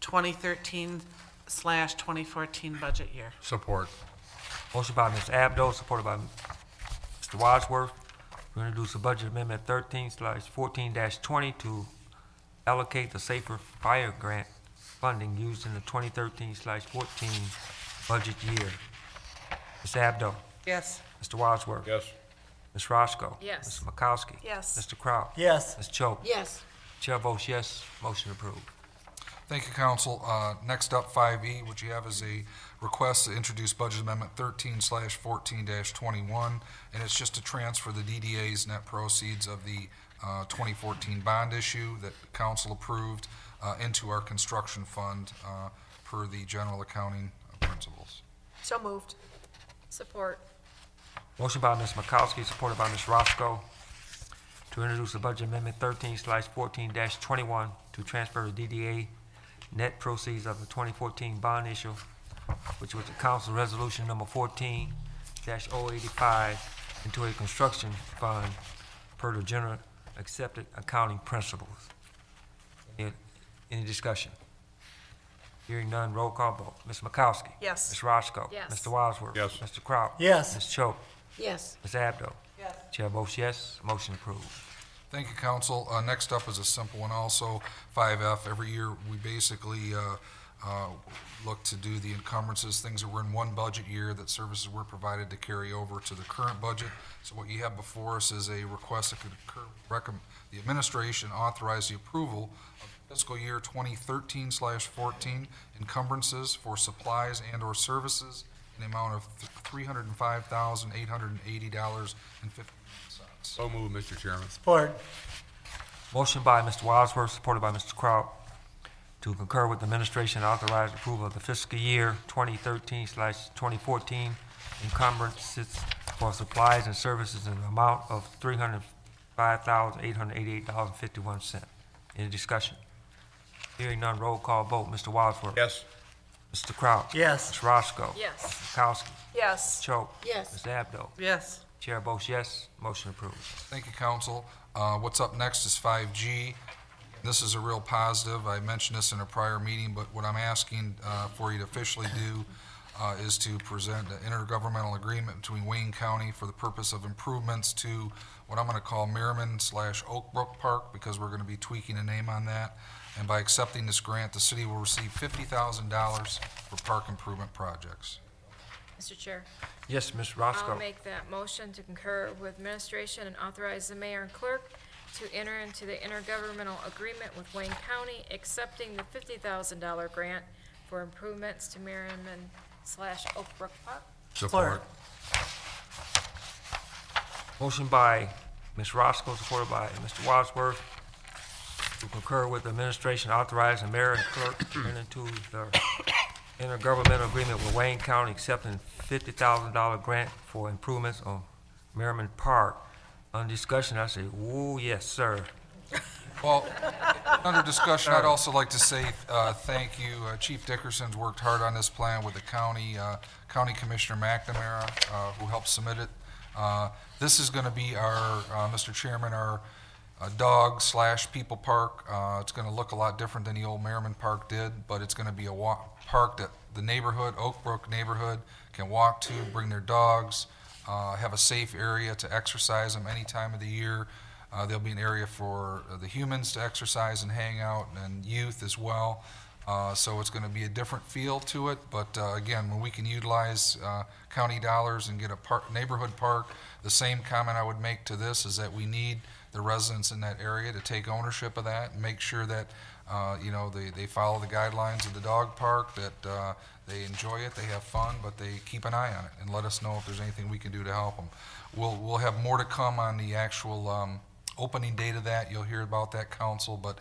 2013/2014 budget year. Support. Motion by Ms. Abdo, supported by Mr. Wadsworth, to introduce a budget amendment 13/14-20 to allocate the SAFER Fire Grant funding used in the 2013/14 budget year. Ms. Abdo. Yes. Mr. Wadsworth. Yes. Ms. Roscoe. Yes. Ms. Mikowski. Yes. Mr. Crowell. Yes. Ms. Choate. Yes. Chair votes yes. Motion approved. Thank you, council. Next up, 5E, what you have is a request to introduce Budget Amendment 13/14-21, and it's just to transfer the DDA's net proceeds of the 2014 bond issue that council approved into our construction fund per the general accounting principles. So moved. Support. Motion by Ms. Makowski, supported by Ms. Roscoe, to introduce the budget amendment 13/14-21 to transfer the DDA net proceeds of the 2014 bond issue, which was the council resolution number 14-085, into a construction fund per the general accepted accounting principles. Any discussion? Hearing none, roll call vote. Ms. Makowski? Yes. Ms. Roscoe? Yes. Mr. Wadsworth? Yes. Mr. Kraut? Yes. Ms. Choate? Yes. Ms. Abdo? Yes. Chair votes yes, motion approved. Thank you, council. Next up is a simple one also, 5F. Every year, we basically look to do the encumbrances, things that were in one budget year that services were provided to carry over to the current budget. So what you have before us is a request that could the administration authorize the approval of fiscal year 2013/14 encumbrances for supplies and/or services in the amount of $305,880.50. So moved, Mr. Chairman. Support. Motion by Mr. Wadsworth, supported by Mr. Kraut, to concur with the administration and authorize approval of the fiscal year 2013/2014 encumbrances for supplies and services in the amount of $305,888.51. Any discussion? Hearing none, roll call vote. Mr. Wadsworth? Yes. Mr. Kraut? Yes. Ms. Roscoe? Yes. Ms. Makowski? Yes. Choate? Yes. Ms. Abdo? Yes. Chair votes yes, motion approved. Thank you, council. What's up next is 5G. This is a real positive. I mentioned this in a prior meeting, but what I'm asking for you to officially do is to present an intergovernmental agreement between Wayne County for the purpose of improvements to what I'm going to call Merriman/Oakbrook Park, because we're going to be tweaking a name on that. And by accepting this grant, the city will receive $50,000 for park improvement projects. Mr. Chair, Yes, Ms. Roscoe. I'll make that motion to concur with administration and authorize the mayor and clerk to enter into the intergovernmental agreement with Wayne County, accepting the $50,000 grant for improvements to Merriman/Oakbrook Park. Support. Motion by Ms. Roscoe, supported by Mr. Wadsworth, to concur with the administration, authorize the mayor and clerk to enter into the intergovernmental agreement with Wayne County, accepting $50,000 grant for improvements on Merriman Park. On discussion, I say, ooh, yes, sir. Well, under discussion, I'd also like to say thank you. Chief Dickerson's worked hard on this plan with the county, County Commissioner McNamara, who helped submit it. This is going to be our, Mr. Chairman, our dog/people park. It's going to look a lot different than the old Merriman Park did, but it's going to be a park that the neighborhood, Oakbrook neighborhood, can walk to, bring their dogs, have a safe area to exercise them any time of the year. There'll be an area for the humans to exercise and hang out, and youth as well. So it's going to be a different feel to it, but again, when we can utilize county dollars and get a neighborhood park, the same comment I would make to this is that we need the residents in that area to take ownership of that and make sure that they follow the guidelines of the dog park, that they enjoy it, they have fun, but they keep an eye on it and let us know if there's anything we can do to help them. We'll have more to come on the actual opening date of that. You'll hear about that, council, but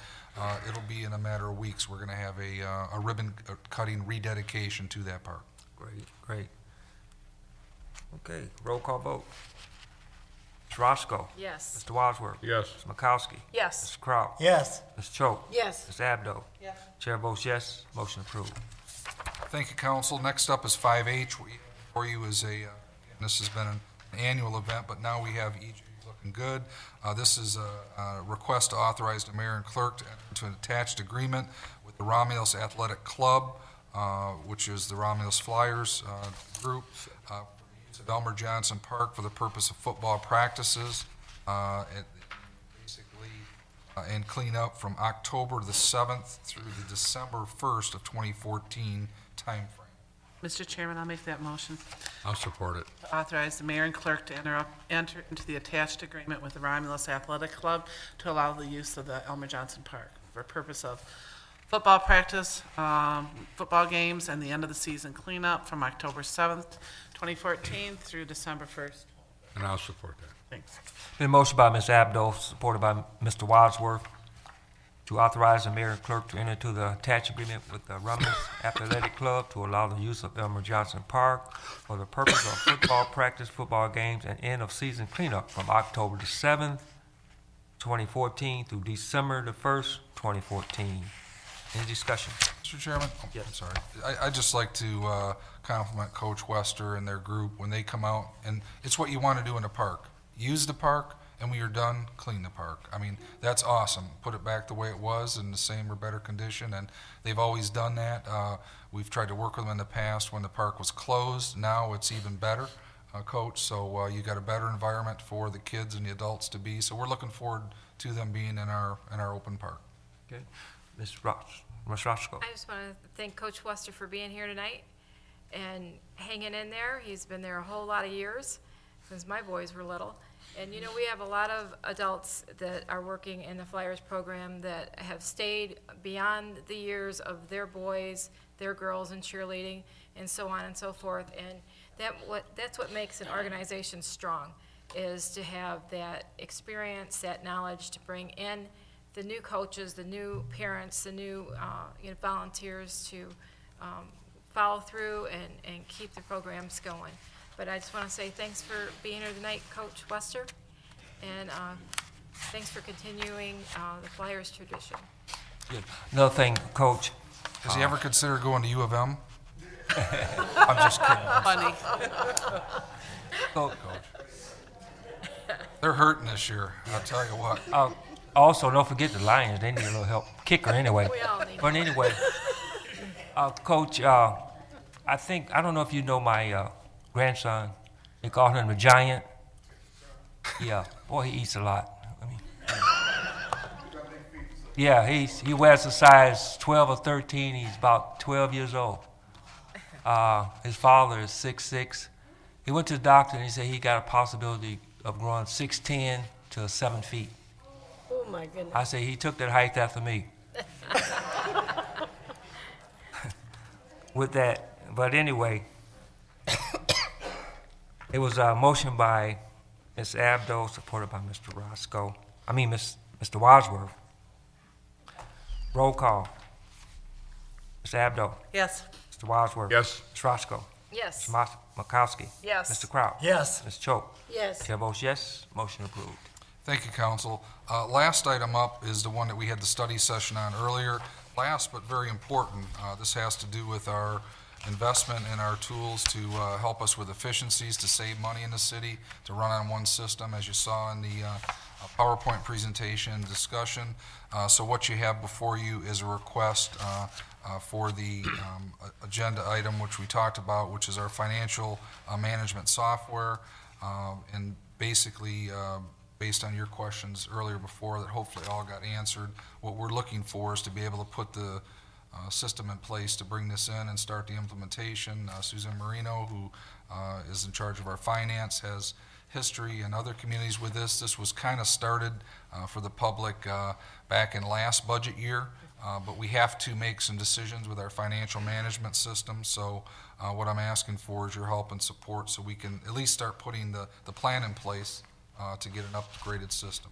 it'll be in a matter of weeks. We're going to have a ribbon cutting rededication to that park. Great, great. Okay, roll call vote. Ms. Roscoe? Yes. Mr. Wadsworth? Yes. Ms. Makowski? Yes. Mr. Kraut? Yes. Ms. Choate? Yes. Ms. Abdo? Yes. Chair votes yes, motion approved. Thank you, council. Next up is 5H. For you is this has been an annual event, but now we have each looking good. This is a request to authorize the mayor and clerk to enter into an attached agreement with the Romulus Athletic Club, which is the Romulus Flyers group, for the use of Elmer Johnson Park for the purpose of football practices, and clean up from October the 7th through the December 1st of 2014 timeframe. Mr. Chairman, I'll make that motion. I'll support it. Authorize the mayor and clerk to enter into the attached agreement with the Romulus Athletic Club to allow the use of the Elmer Johnson Park for purpose of football practice, football games, and the end of the season cleanup from October 7th, 2014 through December 1st. And I'll support that. Thanks. Been motion by Ms. Abdo, supported by Mr. Wadsworth, to authorize the mayor and clerk to enter into the attached agreement with the Romulus Athletic Club to allow the use of Elmer Johnson Park for the purpose of football practice, football games, and end-of-season cleanup from October the 7th, 2014 through December the 1st, 2014. Any discussion? Mr. Chairman? Oh, I'm sorry. I'd just like to compliment Coach Wester and their group when they come out, and it's what you want to do in a park. Use the park, and when you're done, clean the park. I mean, that's awesome. Put it back the way it was in the same or better condition, and they've always done that. We've tried to work with them in the past when the park was closed. Now it's even better, Coach, so you got a better environment for the kids and the adults to be. So we're looking forward to them being in our open park. Okay. Ms. Roscoe. I just want to thank Coach Wester for being here tonight and hanging in there. He's been there a whole lot of years, since my boys were little. And you know, we have a lot of adults that are working in the Flyers program that have stayed beyond the years of their boys, their girls in cheerleading, and so on and so forth. And that's what makes an organization strong, is to have that experience, that knowledge to bring in the new coaches, the new parents, the new volunteers to follow through and keep the programs going. But I just want to say thanks for being here tonight, Coach Wester, and thanks for continuing the Flyers tradition. Good. Another thing, Coach. Has he ever considered going to U of M? I'm just kidding. Funny. Coach. They're hurting this year, I'll tell you what. Also, don't forget the Lions. They need a little help. Kicker, anyway. We all need But anyway, Coach, I don't know if you know my grandson. They call him the Giant. Yeah, boy, he eats a lot. Yeah, he wears a size 12 or 13. He's about 12 years old. His father is 6'6". He went to the doctor and he said he got a possibility of growing 6'10" to 7 feet. Oh, my goodness. I say he took that height after me. With that, but anyway, it was a motion by Ms. Abdo, supported by Mr. Mr. Wadsworth. Roll call. Ms. Abdo. Yes. Mr. Wadsworth. Yes. Ms. Roscoe. Yes. Ms. Makowski. Yes. Mr. Kraut. Yes. Ms. Choate. Yes. Chair votes yes. Motion approved. Thank you, Council. Last item up is the one that we had the study session on earlier. Last but very important, this has to do with our investment in our tools to help us with efficiencies, to save money in the city, to run on one system, as you saw in the PowerPoint presentation discussion. So what you have before you is a request for the agenda item which we talked about, which is our financial management software. And basically, based on your questions earlier before that hopefully all got answered, what we're looking for is to be able to put the system in place to bring this in and start the implementation. Susan Marino, who is in charge of our finance, has history in other communities with this. This was kind of started for the public back in last budget year, but we have to make some decisions with our financial management system. So what I'm asking for is your help and support so we can at least start putting the plan in place to get an upgraded system.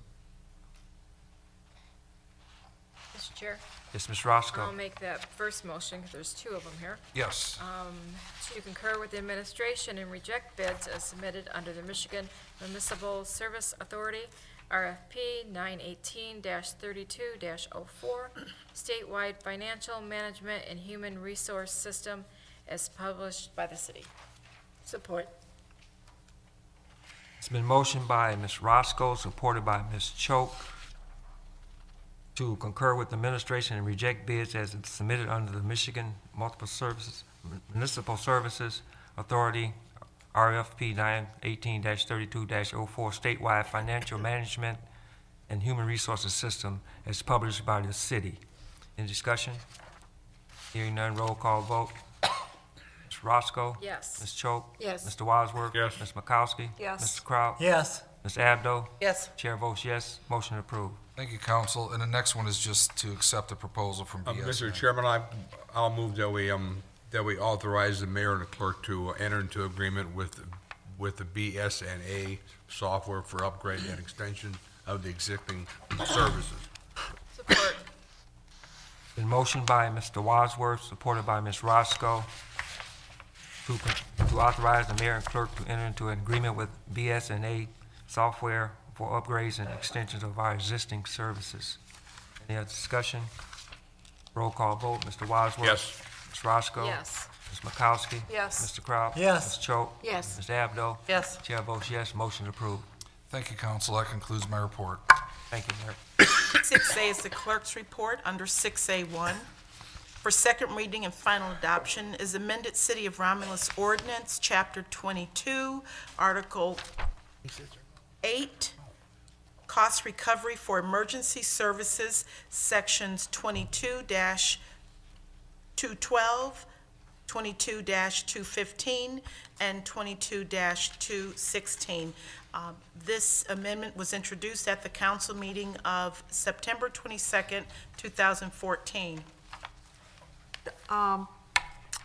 Mr. Chair, Yes, Ms. Roscoe. I'll make that first motion, because there's two of them here. Yes. To concur with the administration and reject bids as submitted under the Michigan Municipal Service Authority, RFP 918-32-04, statewide financial management and human resource system as published by the city. Support. It's been motioned by Ms. Roscoe, supported by Ms. Choate, to concur with the administration and reject bids as submitted under the Michigan Municipal Services Authority, RFP 918-32-04, statewide financial management and human resources system as published by the city. Any discussion? Hearing none, roll call vote. Ms. Roscoe? Yes. Ms. Choate? Yes. Mr. Wadsworth? Yes. Ms. Makowski? Yes. Mr. Kraut? Yes. Ms. Abdo? Yes. Chair votes yes. Motion approved. Thank you, Council. And the next one is just to accept the proposal from BSNA. Mr. Chairman, I'll move that we authorize the mayor and the clerk to enter into agreement with the BSNA software for upgrade and extension of the existing services. Support. Been motioned by Mr. Wadsworth, supported by Ms. Roscoe, to authorize the mayor and clerk to enter into an agreement with BS&A Software for upgrades and extensions of our existing services. Any other discussion? Roll call vote. Mr. Wadsworth? Yes. Ms. Roscoe? Yes. Ms. Makowski? Yes. Mr. Kraut? Yes. Ms. Choate? Yes. Ms. Abdo? Yes. Chair votes yes, motion approved. Thank you, council. That concludes my report. Thank you, Mayor. 6A is the clerk's report under 6A1. For second reading and final adoption is amended City of Romulus Ordinance, Chapter 22, Article 8, Cost Recovery for Emergency Services, Sections 22-212, 22-215, and 22-216. This amendment was introduced at the council meeting of September 22nd, 2014. I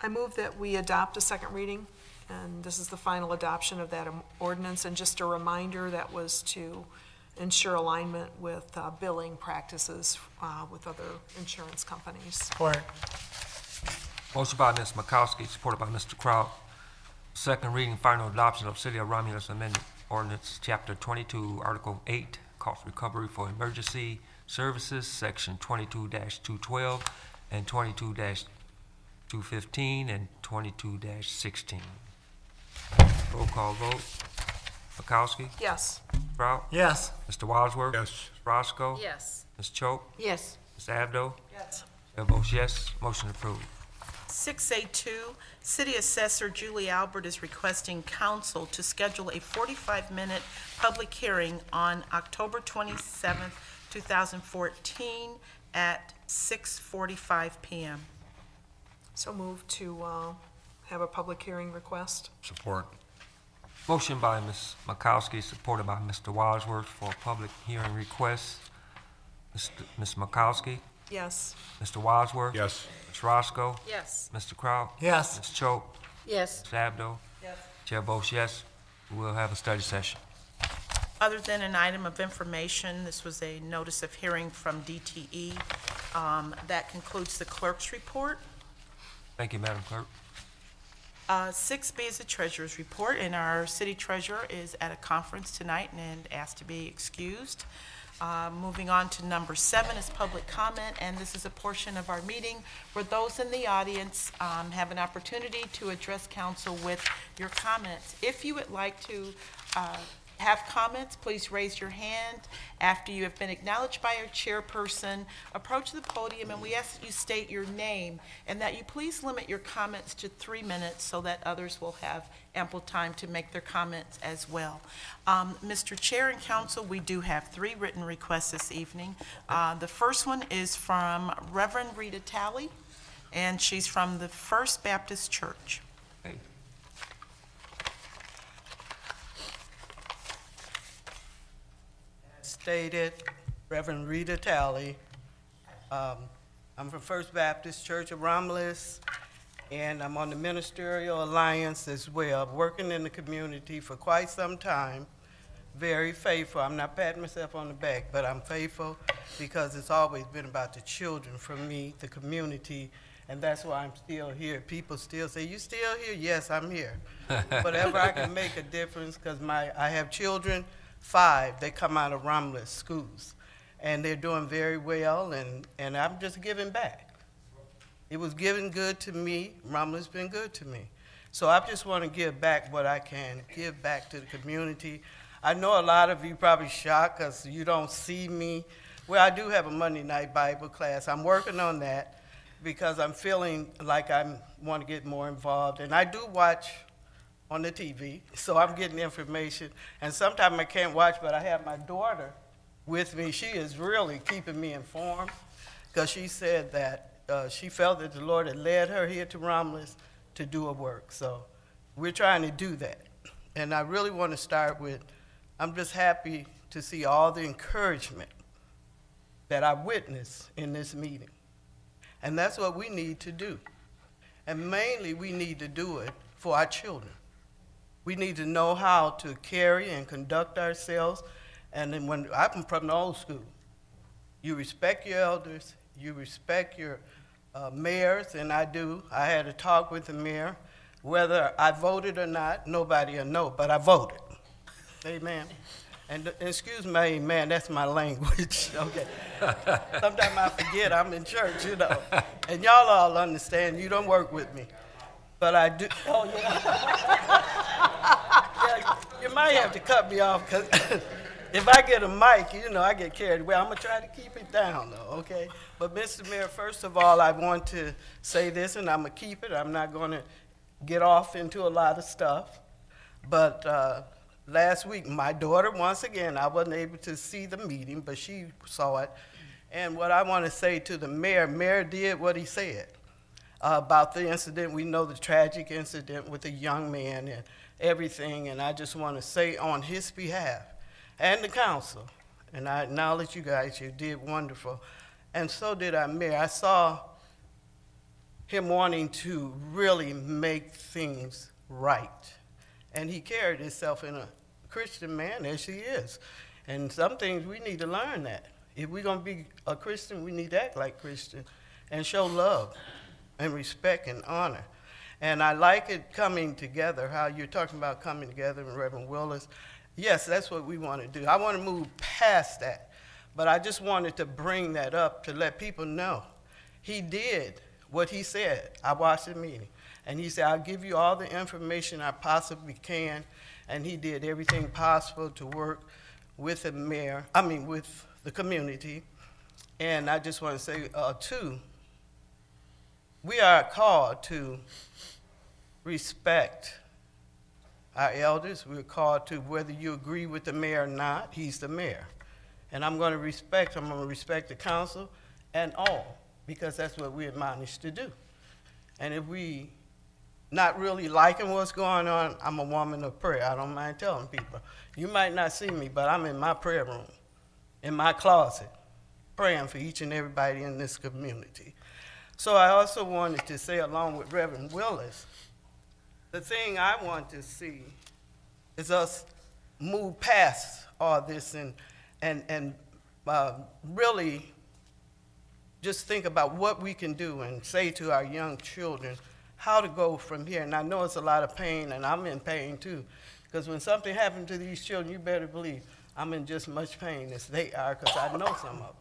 move that we adopt a second reading, and this is the final adoption of that ordinance. And just a reminder, that was to ensure alignment with billing practices with other insurance companies. Support. Motion by Ms. Makowski, supported by Mr. Kraut. Second reading, final adoption of City of Romulus Amendment Ordinance, Chapter 22, Article 8, Cost Recovery for Emergency Services, Section 22-212, and 22-215, and 22-16. Roll call vote. Makowski? Yes. Kraut? Yes. Mr. Wadsworth? Yes. Roscoe? Yes. Ms. Choate? Yes. Ms. Abdo? Yes. Chair votes yes, motion approved. 6A2, City Assessor Julie Albert is requesting council to schedule a 45-minute public hearing on October 27th, 2014 at 6:45 p.m. So move to have a public hearing request. Support. Motion by Ms. Makowski, supported by Mr. Wadsworth for a public hearing request. Ms. Makowski? Yes. Mr. Wadsworth? Yes. Ms. Roscoe? Yes. Mr. Kraut? Yes. Ms. Choate? Yes. Ms. Abdo? Yes. Chair votes yes. We'll have a study session. Other than an item of information, this was a notice of hearing from DTE. That concludes the clerk's report. Thank you, Madam Clerk. 6B is the treasurer's report, and our city treasurer is at a conference tonight and asked to be excused. Moving on to number 7 is public comment, and this is a portion of our meeting where those in the audience have an opportunity to address council with your comments. If you would like to have comments, please raise your hand. After you have been acknowledged by your chairperson, approach the podium, and we ask that you state your name and that you please limit your comments to 3 minutes so that others will have ample time to make their comments as well. Mr. Chair and Council, we do have 3 written requests this evening. The first one is from Reverend Rita Talley, and she's from the First Baptist Church. Hey. Stated, Reverend Rita Talley. I'm from First Baptist Church of Romulus, and I'm on the Ministerial Alliance as well, working in the community for quite some time. Very faithful. I'm not patting myself on the back, but I'm faithful because it's always been about the children for me, the community, and that's why I'm still here. People still say, "You still here?" Yes, I'm here. Whatever I can make a difference, because I have children, 5, they come out of Romulus schools, and they're doing very well, and I'm just giving back. It was giving good to me. Romulus been good to me. So I just want to give back what I can, give back to the community. I know a lot of you probably shocked because you don't see me. Well, I do have a Monday night Bible class. I'm working on that because I'm feeling like I want to get more involved. And I do watch on the TV, so I'm getting information. And sometimes I can't watch, but I have my daughter with me. She is really keeping me informed because she said that she felt that the Lord had led her here to Romulus to do a work. So we're trying to do that. And I really want to start with, I'm just happy to see all the encouragement that I witnessed in this meeting. And that's what we need to do. And mainly we need to do it for our children. We need to know how to carry and conduct ourselves. And then I'm from the old school. You respect your elders, you respect your mayors, and I do. I had a talk with the mayor. Whether I voted or not, nobody will know, but I voted. Amen. And excuse me, amen, that's my language, okay? Sometimes I forget I'm in church, you know. And y'all all understand, you don't work with me. But I do, oh yeah. Yeah, you might have to cut me off, because if I get a mic, you know, I get carried away. I'm gonna try to keep it down though, okay? But Mr. Mayor, first of all, I want to say this, and I'm gonna keep it. I'm not gonna get off into a lot of stuff. But last week, my daughter, once again, I wasn't able to see the meeting, but she saw it. And what I want to say to the mayor did what he said about the incident. We know the tragic incident with the young man and everything, and I just want to say on his behalf and the council, and I acknowledge you guys, you did wonderful, and so did our mayor. I saw him wanting to really make things right. And he carried himself in a Christian man as he is. And some things we need to learn that. If we're going to be a Christian, we need to act like Christian and show love and respect and honor. And I like it coming together, how you're talking about coming together, Reverend Willis. Yes, that's what we want to do. I want to move past that. But I just wanted to bring that up to let people know. He did what he said. I watched the meeting. And he said, I'll give you all the information I possibly can. And he did everything possible to work with the mayor, with the community. And I just want to say, too, we are called to respect our elders. We're called to, whether you agree with the mayor or not, he's the mayor. And I'm going to respect the council and all, because that's what we're admonished to do. And if we not really liking what's going on, I'm a woman of prayer. I don't mind telling people. You might not see me, but I'm in my prayer room, in my closet, praying for each and everybody in this community. So I also wanted to say, along with Reverend Willis, the thing I want to see is us move past all this and really just think about what we can do and say to our young children how to go from here. And I know it's a lot of pain, and I'm in pain too, because when something happened to these children, you better believe I'm in just as much pain as they are, because I know some of them,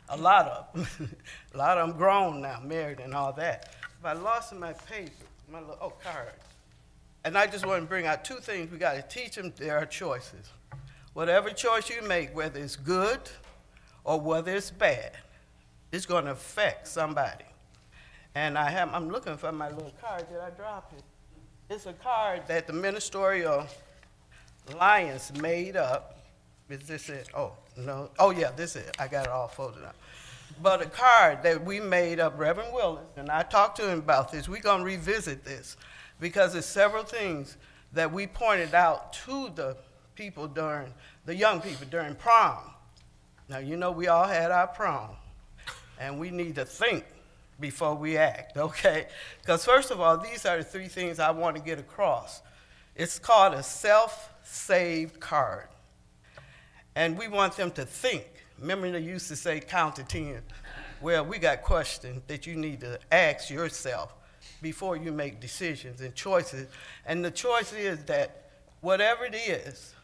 a lot of them. A lot of them grown now, married and all that. But I lost my paper, my little card. And I just want to bring out two things. We got to teach them there are choices. Whatever choice you make, whether it's good or whether it's bad, it's going to affect somebody. And I'm looking for my little card. Did I drop it? It's a card that the Ministerial Alliance made up. Is this it? Oh, no. Oh, yeah, this is it. I got it all folded up. But a card that we made up, Reverend Willis, and I talked to him about this. We're going to revisit this because there's several things that we pointed out to the people the young people during prom. Now, you know, we all had our prom, and we need to think before we act, okay? Because first of all, these are the three things I want to get across. It's called a self-save card. And we want them to think. Remember they used to say count to 10. Well, we got questions that you need to ask yourself before you make decisions and choices. And the choice is that whatever it is,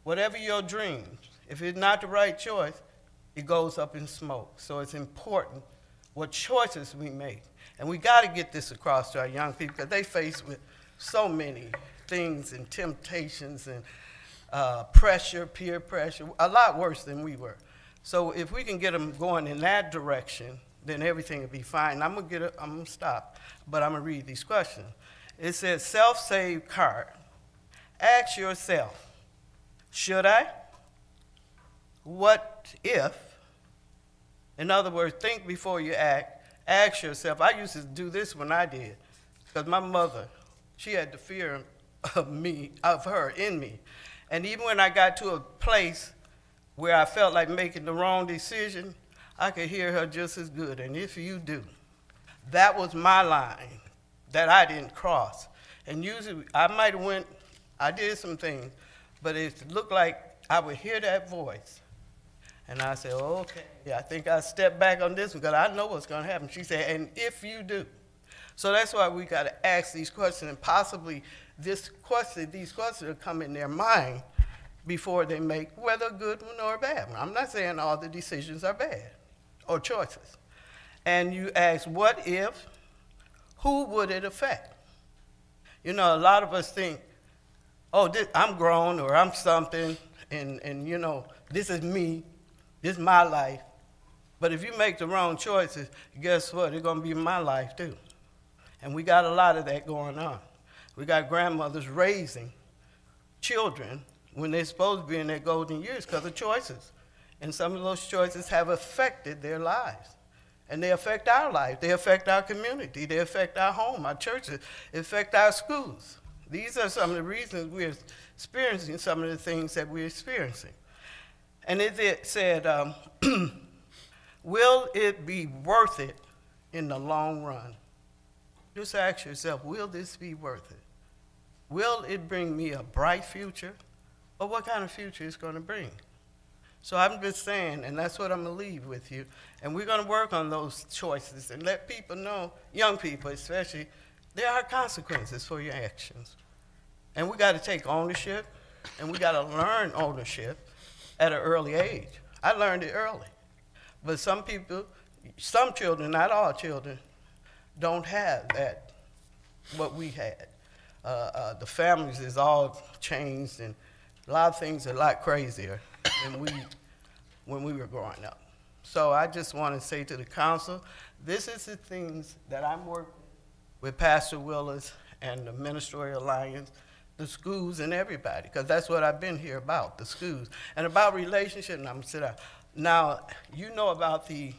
whatever your dreams, if it's not the right choice, it goes up in smoke. So it's important what choices we make. And we got to get this across to our young people, because they face with so many things and temptations and pressure, peer pressure, a lot worse than we were. So if we can get them going in that direction, then everything will be fine. I'm gonna stop, but I'm gonna read these questions. It says, self-save card. Ask yourself, should I? What if? In other words, think before you act. Ask yourself. I used to do this when I did, because my mother, she had the fear of her in me. And even when I got to a place where I felt like making the wrong decision, I could hear her just as good. And if you do, that was my line that I didn't cross. And usually I did some things, but it looked like I would hear that voice, And I said, okay, I think I'll step back on this one because I know what's going to happen. She said, and if you do. So that's why we got to ask these questions, and possibly these questions will come in their mind before they make whether a good one or a bad one. I'm not saying all the decisions are bad or choices. And you ask, what if, who would it affect? You know, a lot of us think, oh, I'm grown or I'm something, and you know, this is me, this is my life. But if you make the wrong choices, guess what? It's going to be my life too. And we got a lot of that going on. We got grandmothers raising children when they're supposed to be in their golden years because of choices. And some of those choices have affected their lives. And they affect our life. They affect our community. They affect our home, our churches. They affect our schools. These are some of the reasons we're experiencing some of the things that we're experiencing. And it said, will it be worth it in the long run? Just ask yourself, will this be worth it? Will it bring me a bright future? Or what kind of future it's going to bring? So I'm just saying, and that's what I'm going to leave with you. And we're going to work on those choices and let people know, young people especially, there are consequences for your actions. And we got to take ownership, and we got to learn ownership at an early age. I learned it early. But some people, some children, not all children, don't have that, what we had. The families is all changed, and a lot of things are a lot crazier than when we were growing up. So I just want to say to the council, this is the things that I'm working with Pastor Willis and the Ministerial Alliance, the schools and everybody, because that's what I've been here about, the schools. And about relationship, and I'm going to sit down. Now, you know about the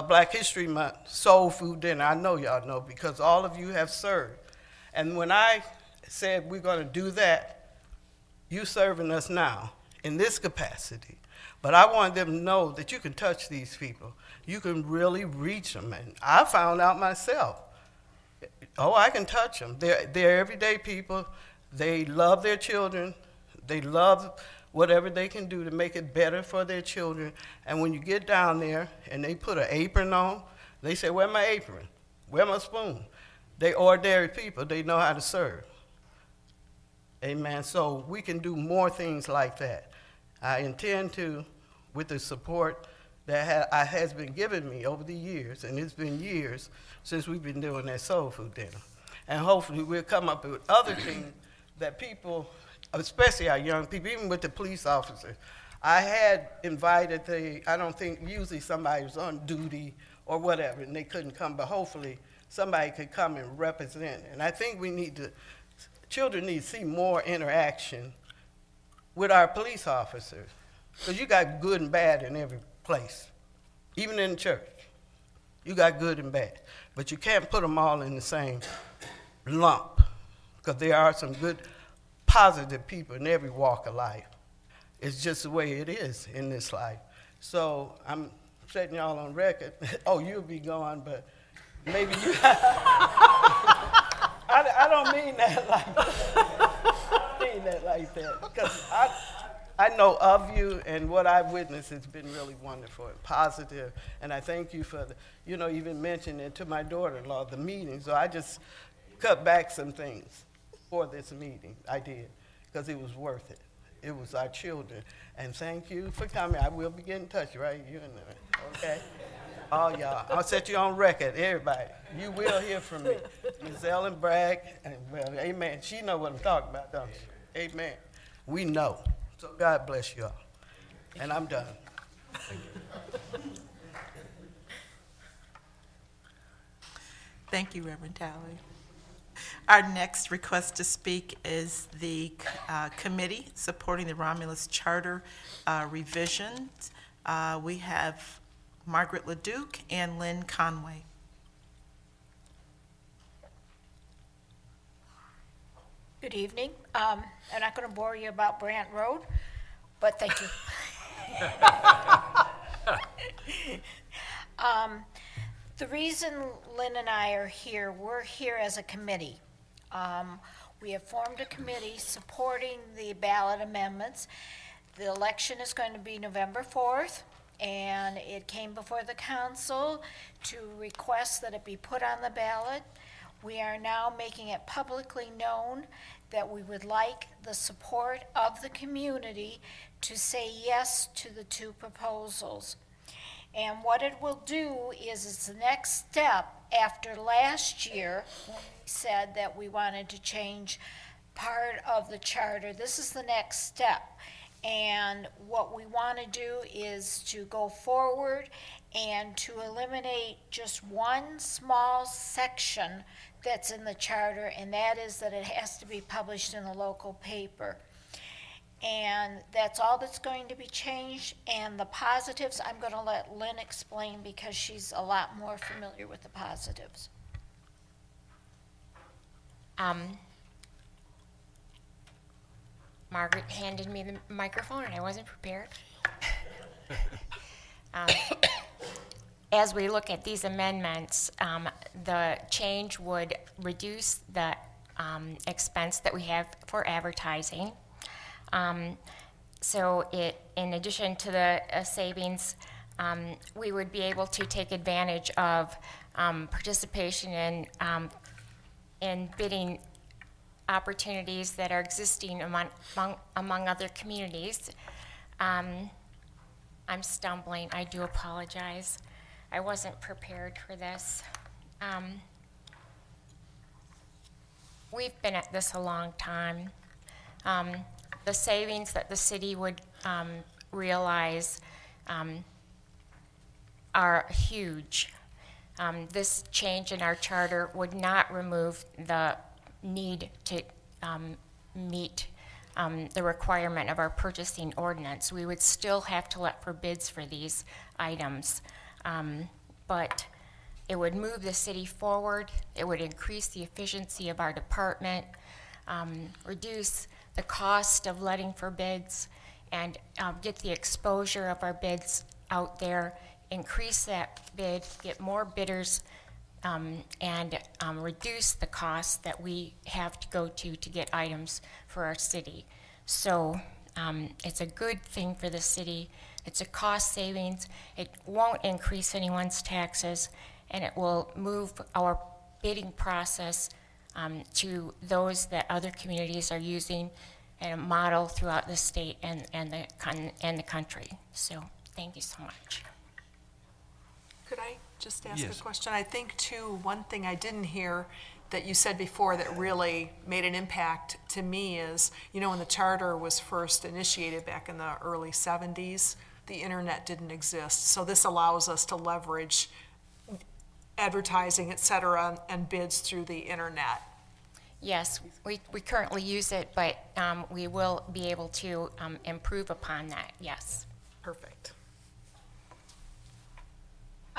Black History Month soul food dinner. I know y'all know because all of you have served. And when I said we're going to do that, you serving us now in this capacity. But I want them to know that you can touch these people. You can really reach them. And I found out myself, oh, I can touch them. They're everyday people. They love their children. They love whatever they can do to make it better for their children. And when you get down there and they put an apron on, they say, where's my apron? Where's my spoon? They ordinary people. They know how to serve. Amen. So we can do more things like that. I intend to, with the support that has been given me over the years, and it's been years since we've been doing that soul food dinner. And hopefully we'll come up with other things that people, especially our young people, even with the police officers. I had invited I don't think usually somebody was on duty or whatever, and they couldn't come, but hopefully somebody could come and represent. And I think children need to see more interaction with our police officers. Because you got good and bad in every place, even in the church. You got good and bad. But you can't put them all in the same lump, because there are some good, positive people in every walk of life. It's just the way it is in this life. So I'm setting y'all on record. Oh, you'll be gone, but maybe you. I don't mean that like that. I don't mean that like that. Because I know of you, and what I've witnessed has been really wonderful and positive. And I thank you for even mentioning to my daughter-in-law the meeting. So I just cut back some things for this meeting. I did, because it was worth it. It was our children. And thank you for coming. I will be getting in touch, right? You and okay? All y'all. I'll set you on record, everybody. You will hear from me. Ms. Ellen Bragg, and well, amen. She know what I'm talking about, don't she? Amen. We know. So God bless you all. And I'm done. Thank you. Thank you, Reverend Talley. Our next request to speak is the committee supporting the Romulus Charter revisions. We have Margaret LeDuc and Lynn Conway. Good evening. I'm not going to bore you about Brant Road, but thank you. The reason Lynn and I are here, we're here as a committee. We have formed a committee supporting the ballot amendments The election is going to be November 4th, and it came before the council to request that it be put on the ballot. We are now making it publicly known that we would like the support of the community to say yes to the two proposals. And what it will do is it's the next step after last year when we said that we wanted to change part of the charter. This is the next step. And what we want to do is to go forward and to eliminate just one small section that's in the charter, and that is that it has to be published in the local paper. And that's all that's going to be changed. And the positives, I'm going to let Lynn explain because she's a lot more familiar with the positives. Margaret handed me the microphone and I wasn't prepared. As we look at these amendments, the change would reduce the expense that we have for advertising. So in addition to the savings, we would be able to take advantage of participation in bidding opportunities that are existing among other communities. I'm stumbling, I do apologize. I wasn't prepared for this. We've been at this a long time. The savings that the city would realize are huge. This change in our charter would not remove the need to meet the requirement of our purchasing ordinance. We would still have to let for bids for these items, but it would move the city forward. It would increase the efficiency of our department, reduce the cost of letting for bids, and get the exposure of our bids out there, increase that bid, get more bidders, and reduce the cost that we have to go to get items for our city. So it's a good thing for the city. It's a cost savings. It won't increase anyone's taxes, and it will move our bidding process to those that other communities are using and a model throughout the state and the country. So thank you so much. Could I just ask Yes. a question? I think too, one thing I didn't hear that you said before that really made an impact to me is, you know, when the charter was first initiated back in the early 70s, the internet didn't exist. So this allows us to leverage advertising, et cetera, and bids through the internet. Yes, we currently use it, but we will be able to improve upon that, yes. Perfect.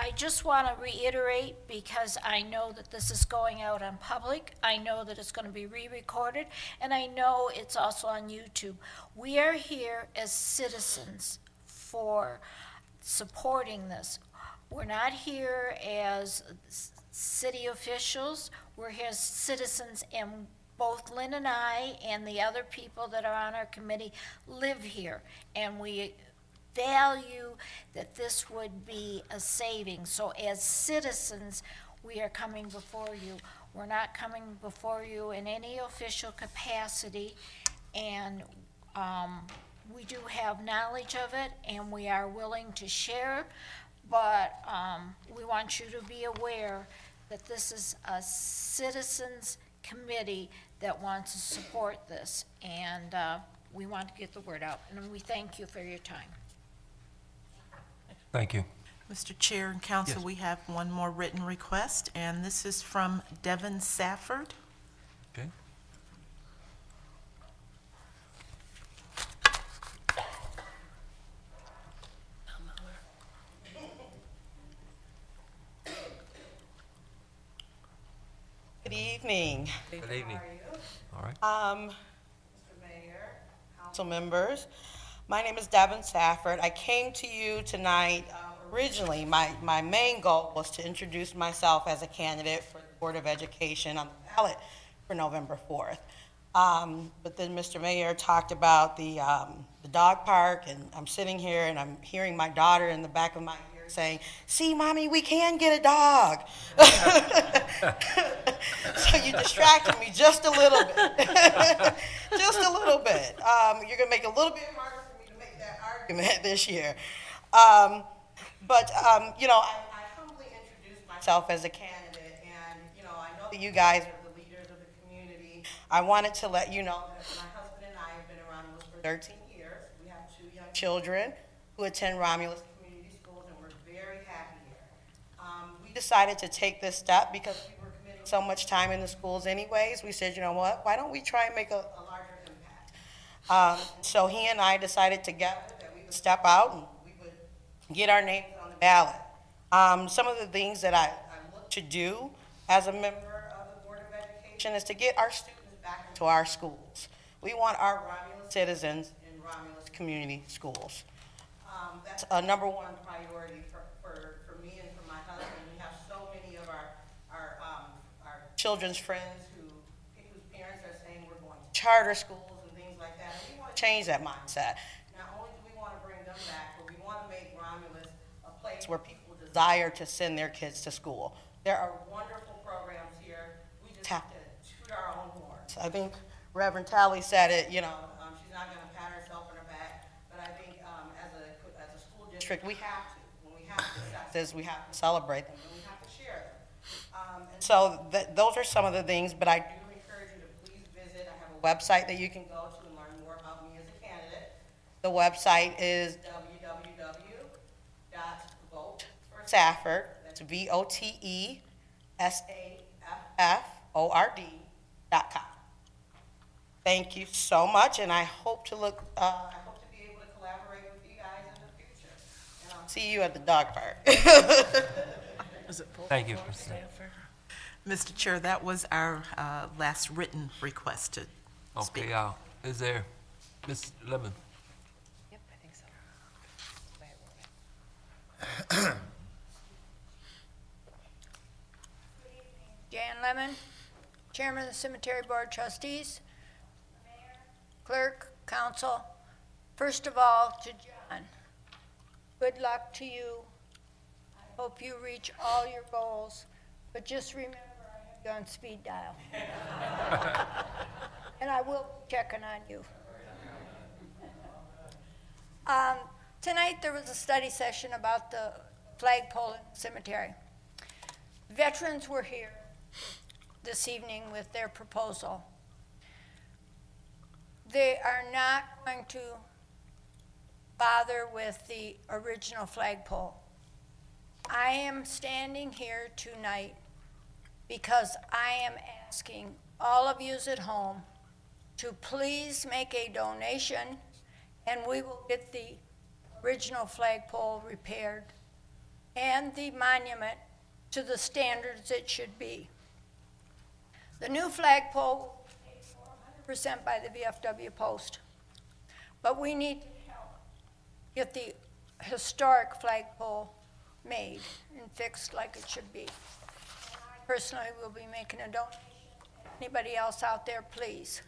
I just want to reiterate, because I know that this is going out on public, I know that it's going to be re-recorded, and I know it's also on YouTube. We are here as citizens for supporting this. We're not here as city officials, we're here as citizens, and both Lynn and I and the other people that are on our committee live here, and we value that this would be a saving. So as citizens, we are coming before you. We're not coming before you in any official capacity, and we do have knowledge of it, and we are willing to share, but we want you to be aware that this is a citizens committee that wants to support this, and we want to get the word out, and we thank you for your time. Thank you. Mr. Chair and Council, Yes. we have one more written request, and this is from Devin Safford. Okay. Good evening. Good evening. All right. Mr. Mayor, council members, my name is Devin Safford. I came to you tonight, originally, my main goal was to introduce myself as a candidate for the Board of Education on the ballot for November 4th. But then Mr. Mayor talked about the dog park, and I'm sitting here and I'm hearing my daughter in the back of my ear saying, "See, Mommy, we can get a dog." So you distracted me just a little bit. Just a little bit. You're going to make it a little bit harder for me to make that argument this year. But you know, I humbly introduced myself as a candidate, and, you know, I know that you guys are the leaders of the community. I wanted to let you know that my husband and I have been around Romulus for 13 years. We have 2 young children who attend Romulus Community Schools, and we're very happy here. We decided to take this step because we were committing so much time in the schools anyways. We said, you know what, why don't we try and make a larger impact? So he and I decided together that we would step out and we would get our names on the ballot. Some of the things that I look to do as a member of the Board of Education is to get our students back into our schools. We want our Romulus citizens in Romulus community schools. That's a number one priority for me and for my husband. We have so many of our children's friends whose parents are saying we're going to charter schools and things like that, and we want to change that mindset. Not only do we want to bring them back, but we want to make Romulus a place where people desire to send their kids to school. There are wonderful programs here. We just have to toot our own horns. I think Reverend Talley said it, you know, she's not going to pat herself on her back, but I think as a school district, we have to. When we have successes, we have to celebrate them, and we have to share them. And so those are some of the things, but I do encourage you to please visit. I have a website that you can go to and learn more about me as a candidate. The website is www.voteforsafford, that's VOTESAFFORD.com. Thank you so much, and I hope to be able to collaborate with you guys in the future. And I'll see you at the dog park. Thank you. Mr. Chair, that was our last written request to speak. Okay, is there, Ms. Lemon? Yep, I think so. Jan Lemon, Chairman of the Cemetery Board of Trustees, Mayor, Clerk, Council. First of all, to John, good luck to you. I hope you reach all your goals, but just remember I have you on speed dial. And I will be checking on you. Tonight there was a study session about the flagpole in the cemetery. Veterans were here this evening with their proposal. They are not going to bother with the original flagpole. I am standing here tonight because I am asking all of you at home to please make a donation, and we will get the original flagpole repaired and the monument to the standards it should be. The new flagpole will be paid for 100% by the VFW Post, but we need to help get the historic flagpole made and fixed like it should be. And I personally will be making a donation. Anybody else out there, please.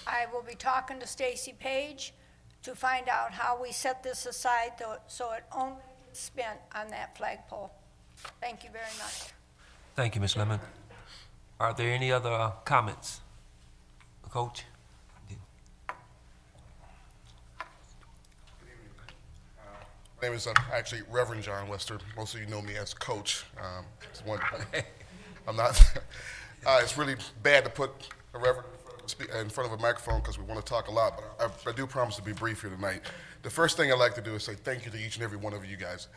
I will be talking to Stacy Page to find out how we set this aside so it only gets spent on that flagpole. Thank you very much. Thank you, Ms. Lemon. Are there any other comments? Coach? My name is actually Reverend John Wester. Most of you know me as Coach. I'm not. It's really bad to put a Reverend in front of a microphone because we want to talk a lot, but I do promise to be brief here tonight. The first thing I'd like to do is say thank you to each and every one of you guys.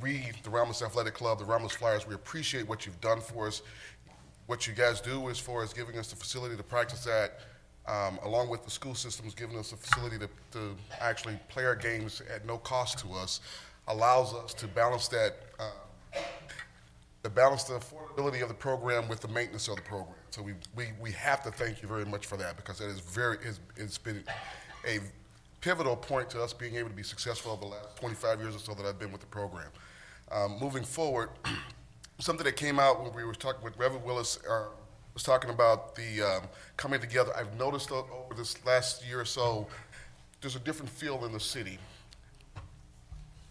We, the Romulus Athletic Club, the Romulus Flyers, we appreciate what you've done for us. What you guys do as far as giving us the facility to practice at, along with the school systems giving us the facility to actually play our games at no cost to us, allows us to balance that, the affordability of the program with the maintenance of the program. So we have to thank you very much for that, because that is it's been a pivotal point to us being able to be successful over the last 25 years or so that I've been with the program. Moving forward, something that came out when we were talking with Reverend Willis was talking about the coming together. I've noticed over this last year or so, there's a different feel in the city.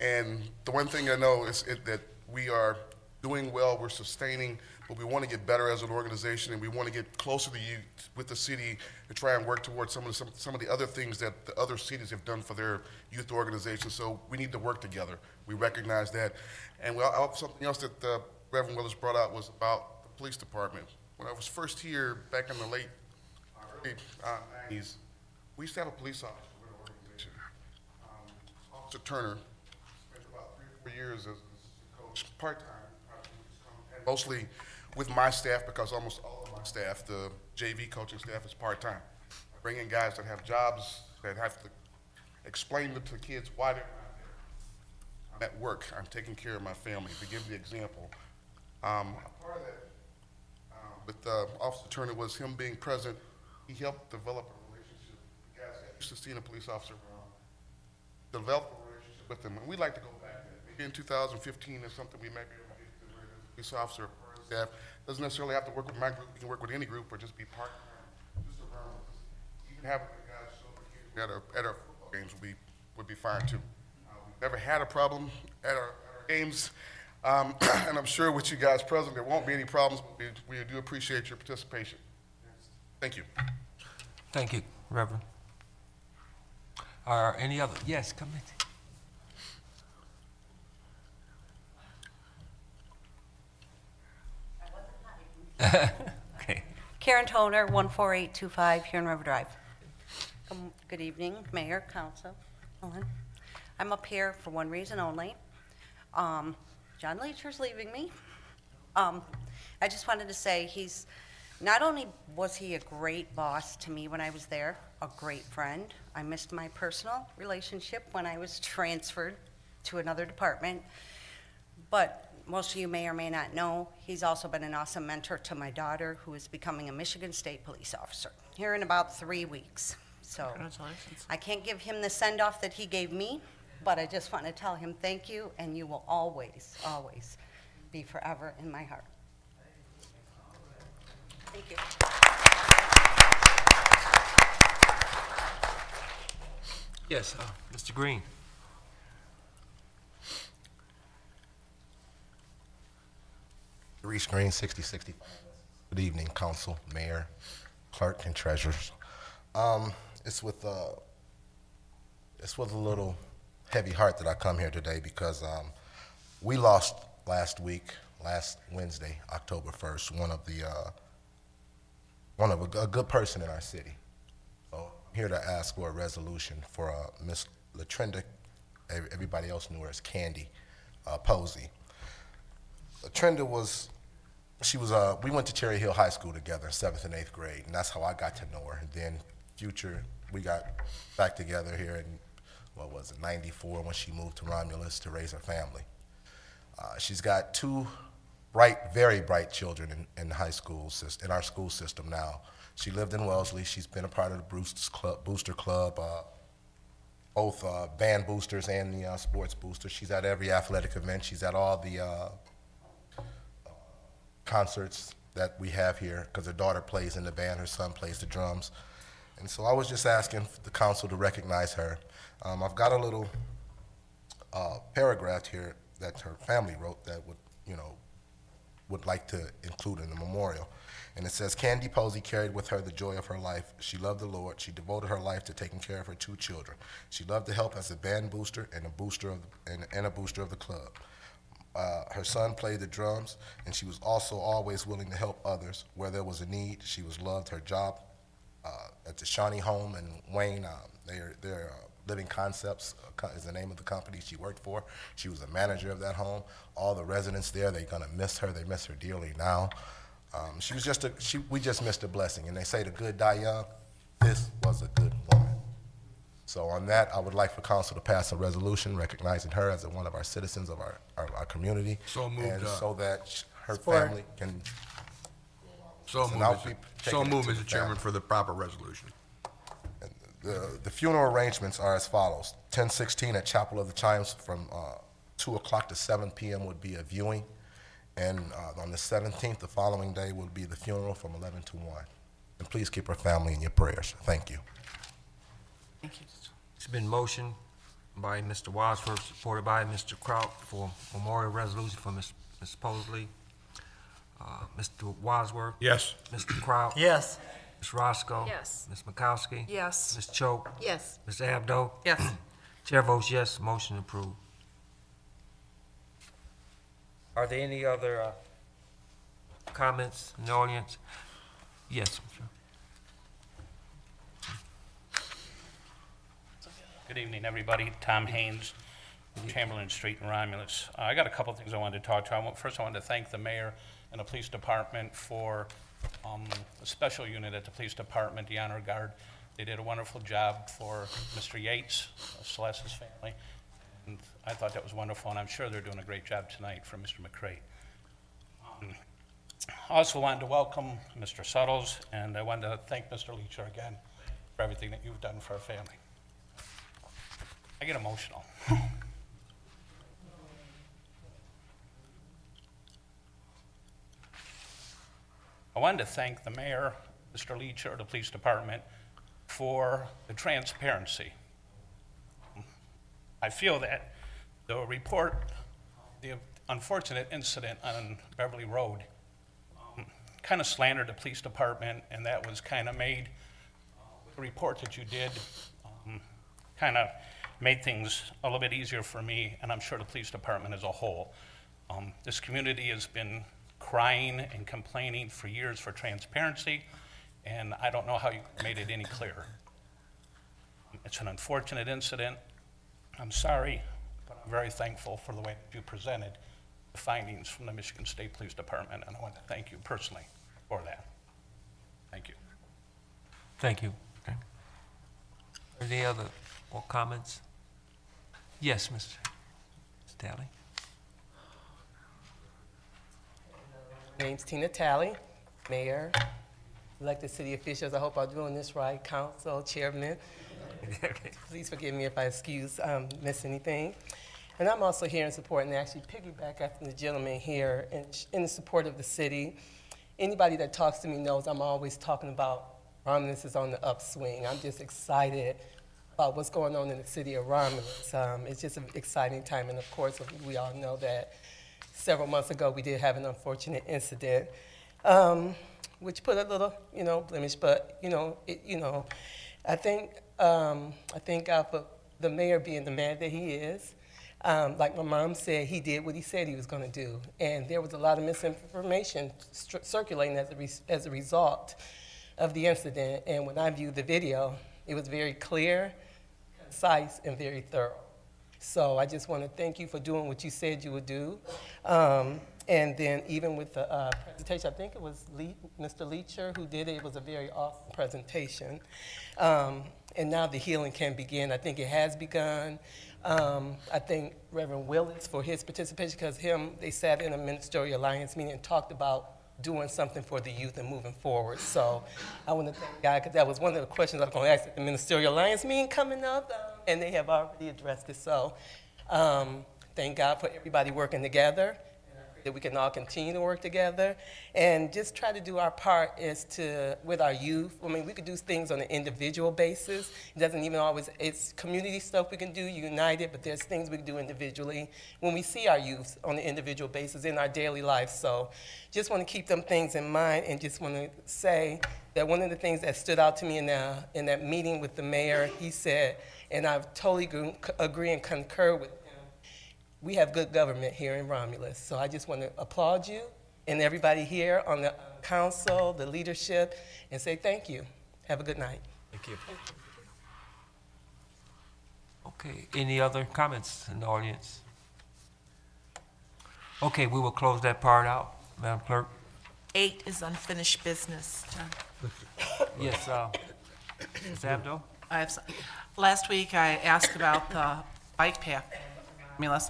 And the one thing I know is that we are doing well, we're sustaining, but we want to get better as an organization, and we want to get closer to you with the city and try and work towards some of the other things that the other cities have done for their youth organizations. So we need to work together. We recognize that. And something else that Reverend Willis brought out was about the police department. When I was first here back in the early 90s, we used to have a police officer with our organization. Officer Turner spent about 3 or 4 years as coach part-time, and mostly with my staff, because almost all of my staff, the JV coaching staff, is part-time. I bring in guys that have jobs, that have to explain to the kids why they're not there. I'm at work, I'm taking care of my family. To give the example, part of that with Officer Turner was him being present. He helped develop a relationship. The guys that used to seeing a police officer around, develop a relationship with them. And we'd like to go back there. Maybe in 2015 is something we may be able to get to where the police officer or staff doesn't necessarily have to work with my group. We can work with any group or just be part-time, just around us. Even having the guys show up at our football games would be fine too. We've never had a problem at our games. And I'm sure with you guys present, there won't be any problems, but we do appreciate your participation. Thank you. Thank you, Reverend. Are any other? Yes, come in. Okay. Karen Toner, 14825 Huron River Drive. Good evening, Mayor, Council. I'm up here for one reason only. John Leacher's leaving me. I just wanted to say not only was he a great boss to me when I was there, a great friend. I missed my personal relationship when I was transferred to another department. But most of you may or may not know, he's also been an awesome mentor to my daughter, who is becoming a Michigan State police officer here in about 3 weeks. So Congratulations. I can't give him the send-off that he gave me, but I just want to tell him thank you, and you will always, always be forever in my heart. Thank you. Yes, Mr. Green. Reese Green, 6065. Good evening, Council, Mayor, Clerk, and Treasurers. It's with a little heavy heart that I come here today because we lost last Wednesday, October 1st, a good person in our city. So I'm here to ask for a resolution for Miss Latrinda, everybody else knew her as Candy Posey. Latrinda we went to Cherry Hill High School together in 7th and 8th grade, and that's how I got to know her. And then we got back together here in, 94, when she moved to Romulus to raise her family. She's got 2 very bright children in high school, in our school system now. She lived in Wellesley. She's been a part of the Booster Club, both band boosters and the sports boosters. She's at every athletic event. She's at all the concerts that we have here, because her daughter plays in the band, her son plays the drums. And so I was just asking the council to recognize her. I've got a little paragraph here that her family wrote that would like to include in the memorial. And it says, Candy Posey carried with her the joy of her life. She loved the Lord. She devoted her life to taking care of her 2 children. She loved to help as a band booster and a booster of the club. Her son played the drums, and she was also always willing to help others where there was a need. She was loved her job at the Shawnee home in Wayne. They're Living Concepts is the name of the company she worked for. She was a manager of that home. All the residents there, they're gonna miss her. They miss her dearly now. We just missed a blessing. And they say the good die young. This was a good woman. So on that, I would like for council to pass a resolution recognizing her as one of our citizens of our community. So moved. And so that her Support. family can. So moved, Mr. Chairman, for the proper resolution. The funeral arrangements are as follows. 10:16 at Chapel of the Chimes from 2 o'clock to 7 p.m. would be a viewing. And on the 17th, the following day, will be the funeral from 11 to 1. And please keep her family in your prayers. Thank you. Thank you. It's been motioned by Mr. Wadsworth, supported by Mr. Kraut, for memorial resolution for Ms. Posley. Mr. Wadsworth? Yes. Mr. Kraut? Yes. Ms. Roscoe? Yes. Ms. Makowski? Yes. Ms. Choate? Yes. Ms. Abdo? Yes. Chair votes yes, motion approved. Are there any other comments in the audience? Yes, sir. Good evening, everybody. Tom Haynes, Chamberlain Street in Romulus. I got a couple things I wanted to talk to. First, I wanted to thank the mayor and the police department for a special unit at the police department, the Honor Guard. They did a wonderful job for Mr. Yates, Celeste's family, and I thought that was wonderful, and I'm sure they're doing a great job tonight for Mr. McCray. I also wanted to welcome Mr. Suttles, and I wanted to thank Mr. Leacher again for everything that you've done for our family. I get emotional. I wanted to thank the mayor, Mr. Leacher, the police department, for the transparency. I feel that the report, the unfortunate incident on Beverly Road, kind of slandered the police department, and that was kind of made, the report that you did kind of made things a little bit easier for me, and I'm sure the police department as a whole. This community has been crying and complaining for years for transparency, and I don't know how you made it any clearer. It's an unfortunate incident. I'm sorry, but I'm very thankful for the way that you presented the findings from the Michigan State Police Department, and I want to thank you personally for that. Thank you. Thank you. Okay. Any other comments? Yes, Mr. Talley. Name's Tina Talley, Mayor, elected city officials. I hope I'm doing this right. Council, Chairman. Please forgive me if I miss anything. And I'm also here in support and actually piggyback after the gentleman here in support of the city. Anybody that talks to me knows I'm always talking about Romulus is on the upswing. I'm just excited about what's going on in the city of Romulus. It's just an exciting time, and of course, we all know that several months ago we did have an unfortunate incident, which put a little, blemish. But I thank God for the mayor being the man that he is. Like my mom said, he did what he said he was going to do, and there was a lot of misinformation circulating as a result of the incident. And when I viewed the video, it was very clear, concise, and very thorough. So I just want to thank you for doing what you said you would do. And then even with the presentation, I think it was Mr. Leacher who did it. It was a very awesome presentation. And now the healing can begin. I think it has begun. I thank Reverend Willis for his participation, because they sat in a ministerial alliance meeting and talked about doing something for the youth and moving forward. So I want to thank God, because that was one of the questions I was going to ask at the ministerial alliance meeting coming up, and they have already addressed it. So thank God for everybody working together, that we can all continue to work together and just try to do our part with our youth. I mean, we could do things on an individual basis. It doesn't even always, it's community stuff we can do united, but there's things we can do individually when we see our youth on an individual basis in our daily life. So just want to keep them things in mind, and just want to say that one of the things that stood out to me in that meeting with the mayor, he said, and I totally agree and concur with, we have good government here in Romulus. So I just want to applaud you and everybody here on the council, the leadership, and say thank you. Have a good night. Thank you. Okay, any other comments in the audience? Okay, we will close that part out, Madam Clerk. 8 is unfinished business. Yes, Ms. Abdo? Last week I asked about the bike path in Romulus,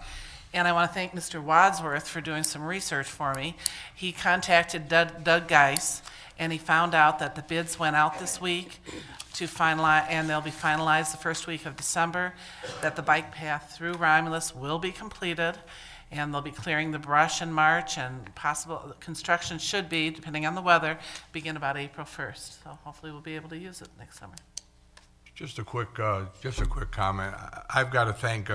and I want to thank Mr. Wadsworth for doing some research for me. He contacted Doug Geis, and he found out that the bids went out this week to finalize, and they'll be finalized the first week of December, that the bike path through Romulus will be completed, and they'll be clearing the brush in March, and possible construction should be, depending on the weather, begin about April 1st. So hopefully we'll be able to use it next summer. Just a quick comment. I've got to thank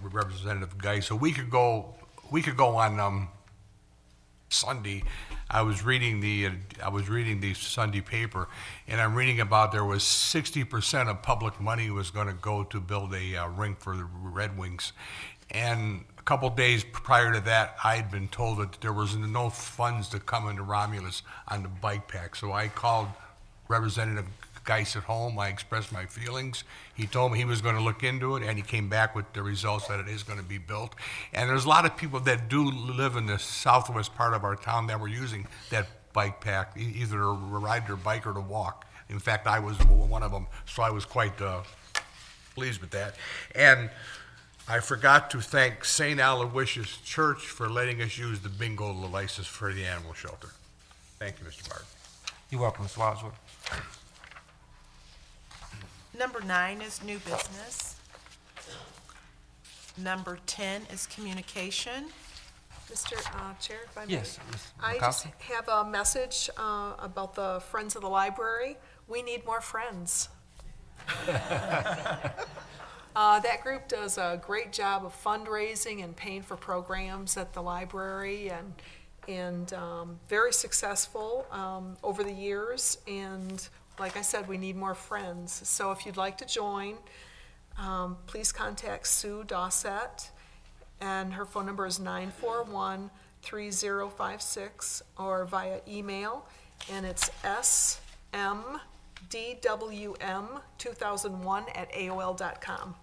Representative Geis. A week ago on Sunday, I was reading the Sunday paper, and I'm reading about there was 60% of public money was going to go to build a rink for the Red Wings, and a couple days prior to that, I had been told that there was no funds to come into Romulus on the bike pack. So I called Representative Geis at home. I expressed my feelings. He told me he was going to look into it, and he came back with the results that it is going to be built. And there's a lot of people that do live in the southwest part of our town that were using that bike pack, either to ride their bike or to walk. In fact, I was one of them, so I was quite pleased with that. And I forgot to thank St. Aloysius Church for letting us use the bingo license for the animal shelter. Thank you, Mr. Barton. You're welcome, Mr. Wadsworth. Number 9 is new business. Number 10 is communication. Mr. Chair, if I may. Yes, Ms. I just McCoskey. have a message about the Friends of the Library. We need more friends. That group does a great job of fundraising and paying for programs at the library, and very successful over the years. And like I said, we need more friends. So if you'd like to join, please contact Sue Dossett, and her phone number is 941-3056, or via email, and it's smdwm2001@aol.com.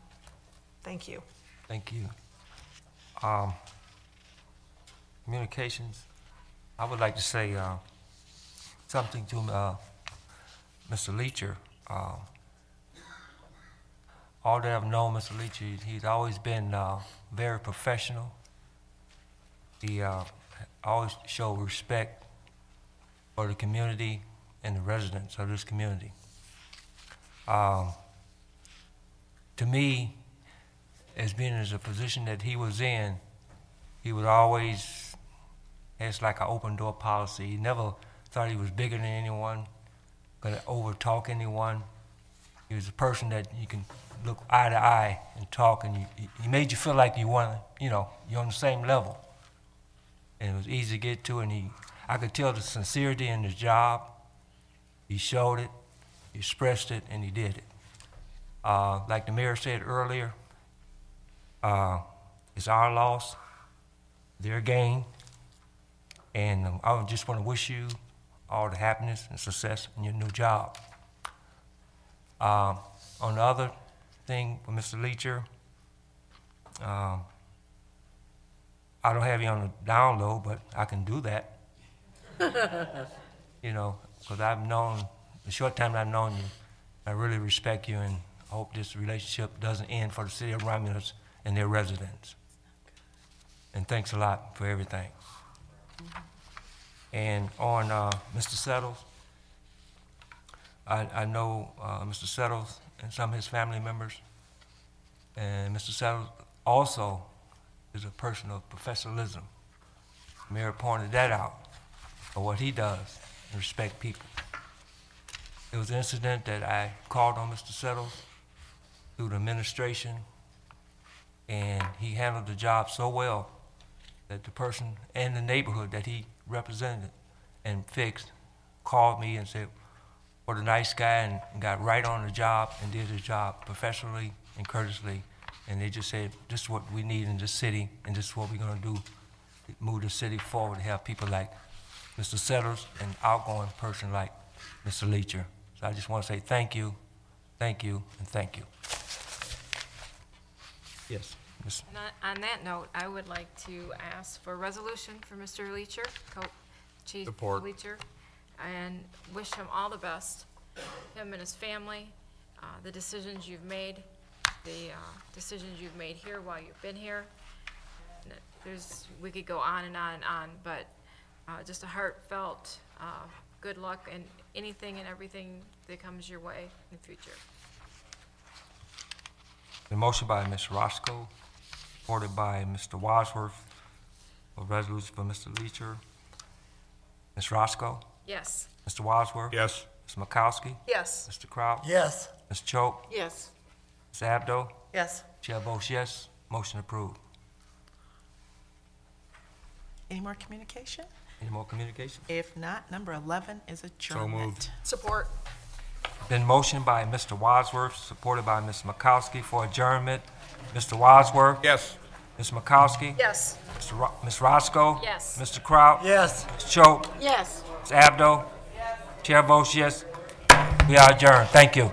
Thank you. Thank you. Communications, I would like to say something to Mr. Leacher. All that I've known Mr. Leacher, he's always been very professional. He always showed respect for the community and the residents of this community. To me, as being in the position that he was in, he would always, it's like an open door policy. He never thought he was bigger than anyone, going to over-talk anyone. He was a person that you can look eye to eye and talk, and he made you feel like you're on the same level. And it was easy to get to, and I could tell the sincerity in his job. He showed it, he expressed it, and he did it. Like the mayor said earlier, it's our loss, their gain, and I just want to wish you all the happiness and success in your new job. On the other thing for Mr. Leacher, I don't have you on the down low, but I can do that. Because I've known, the short time I've known you, I really respect you, and I hope this relationship doesn't end for the city of Romulus and their residents. And thanks a lot for everything. And on Mr. Settles, I know Mr. Settles and some of his family members, and Mr. Settles also is a person of professionalism. The mayor pointed that out, for what he does and respect people. It was an incident that I called on Mr. Settles through the administration, and he handled the job so well that the person and the neighborhood that he represented and fixed called me and said, what a nice guy, and got right on the job and did his job professionally and courteously. And they just said, this is what we need in this city, and this is what we're going to do to move the city forward, to have people like Mr. Settlers and an outgoing person like Mr. Leacher. So I just want to say thank you, and thank you. Yes. Ms. And on that note, I would like to ask for a resolution for Mr. Leacher, Chief Support. Leacher, and wish him all the best, him and his family, the decisions you've made, here while you've been here. We could go on and on and on, but just a heartfelt good luck in anything and everything that comes your way in the future. The motion by Ms. Roscoe, supported by Mr. Wadsworth, A resolution for Mr. Leacher. Ms. Roscoe? Yes. Mr. Wadsworth? Yes. Ms. Makowski? Yes. Mr. Kraut? Yes. Ms. Choate? Yes. Ms. Abdo? Yes. Chair votes yes. Motion approved. Any more communication? Any more communication? If not, number 11 is adjournment. moved. Support. Been motioned by Mr. Wadsworth, supported by Ms. Makowski for adjournment. Mr. Wadsworth? Yes. Ms. Makowski? Yes. Ms. Roscoe? Yes. Mr. Kraut? Yes. Ms. Choate? Yes. Ms. Abdo? Chair votes yes. We are adjourned. Thank you.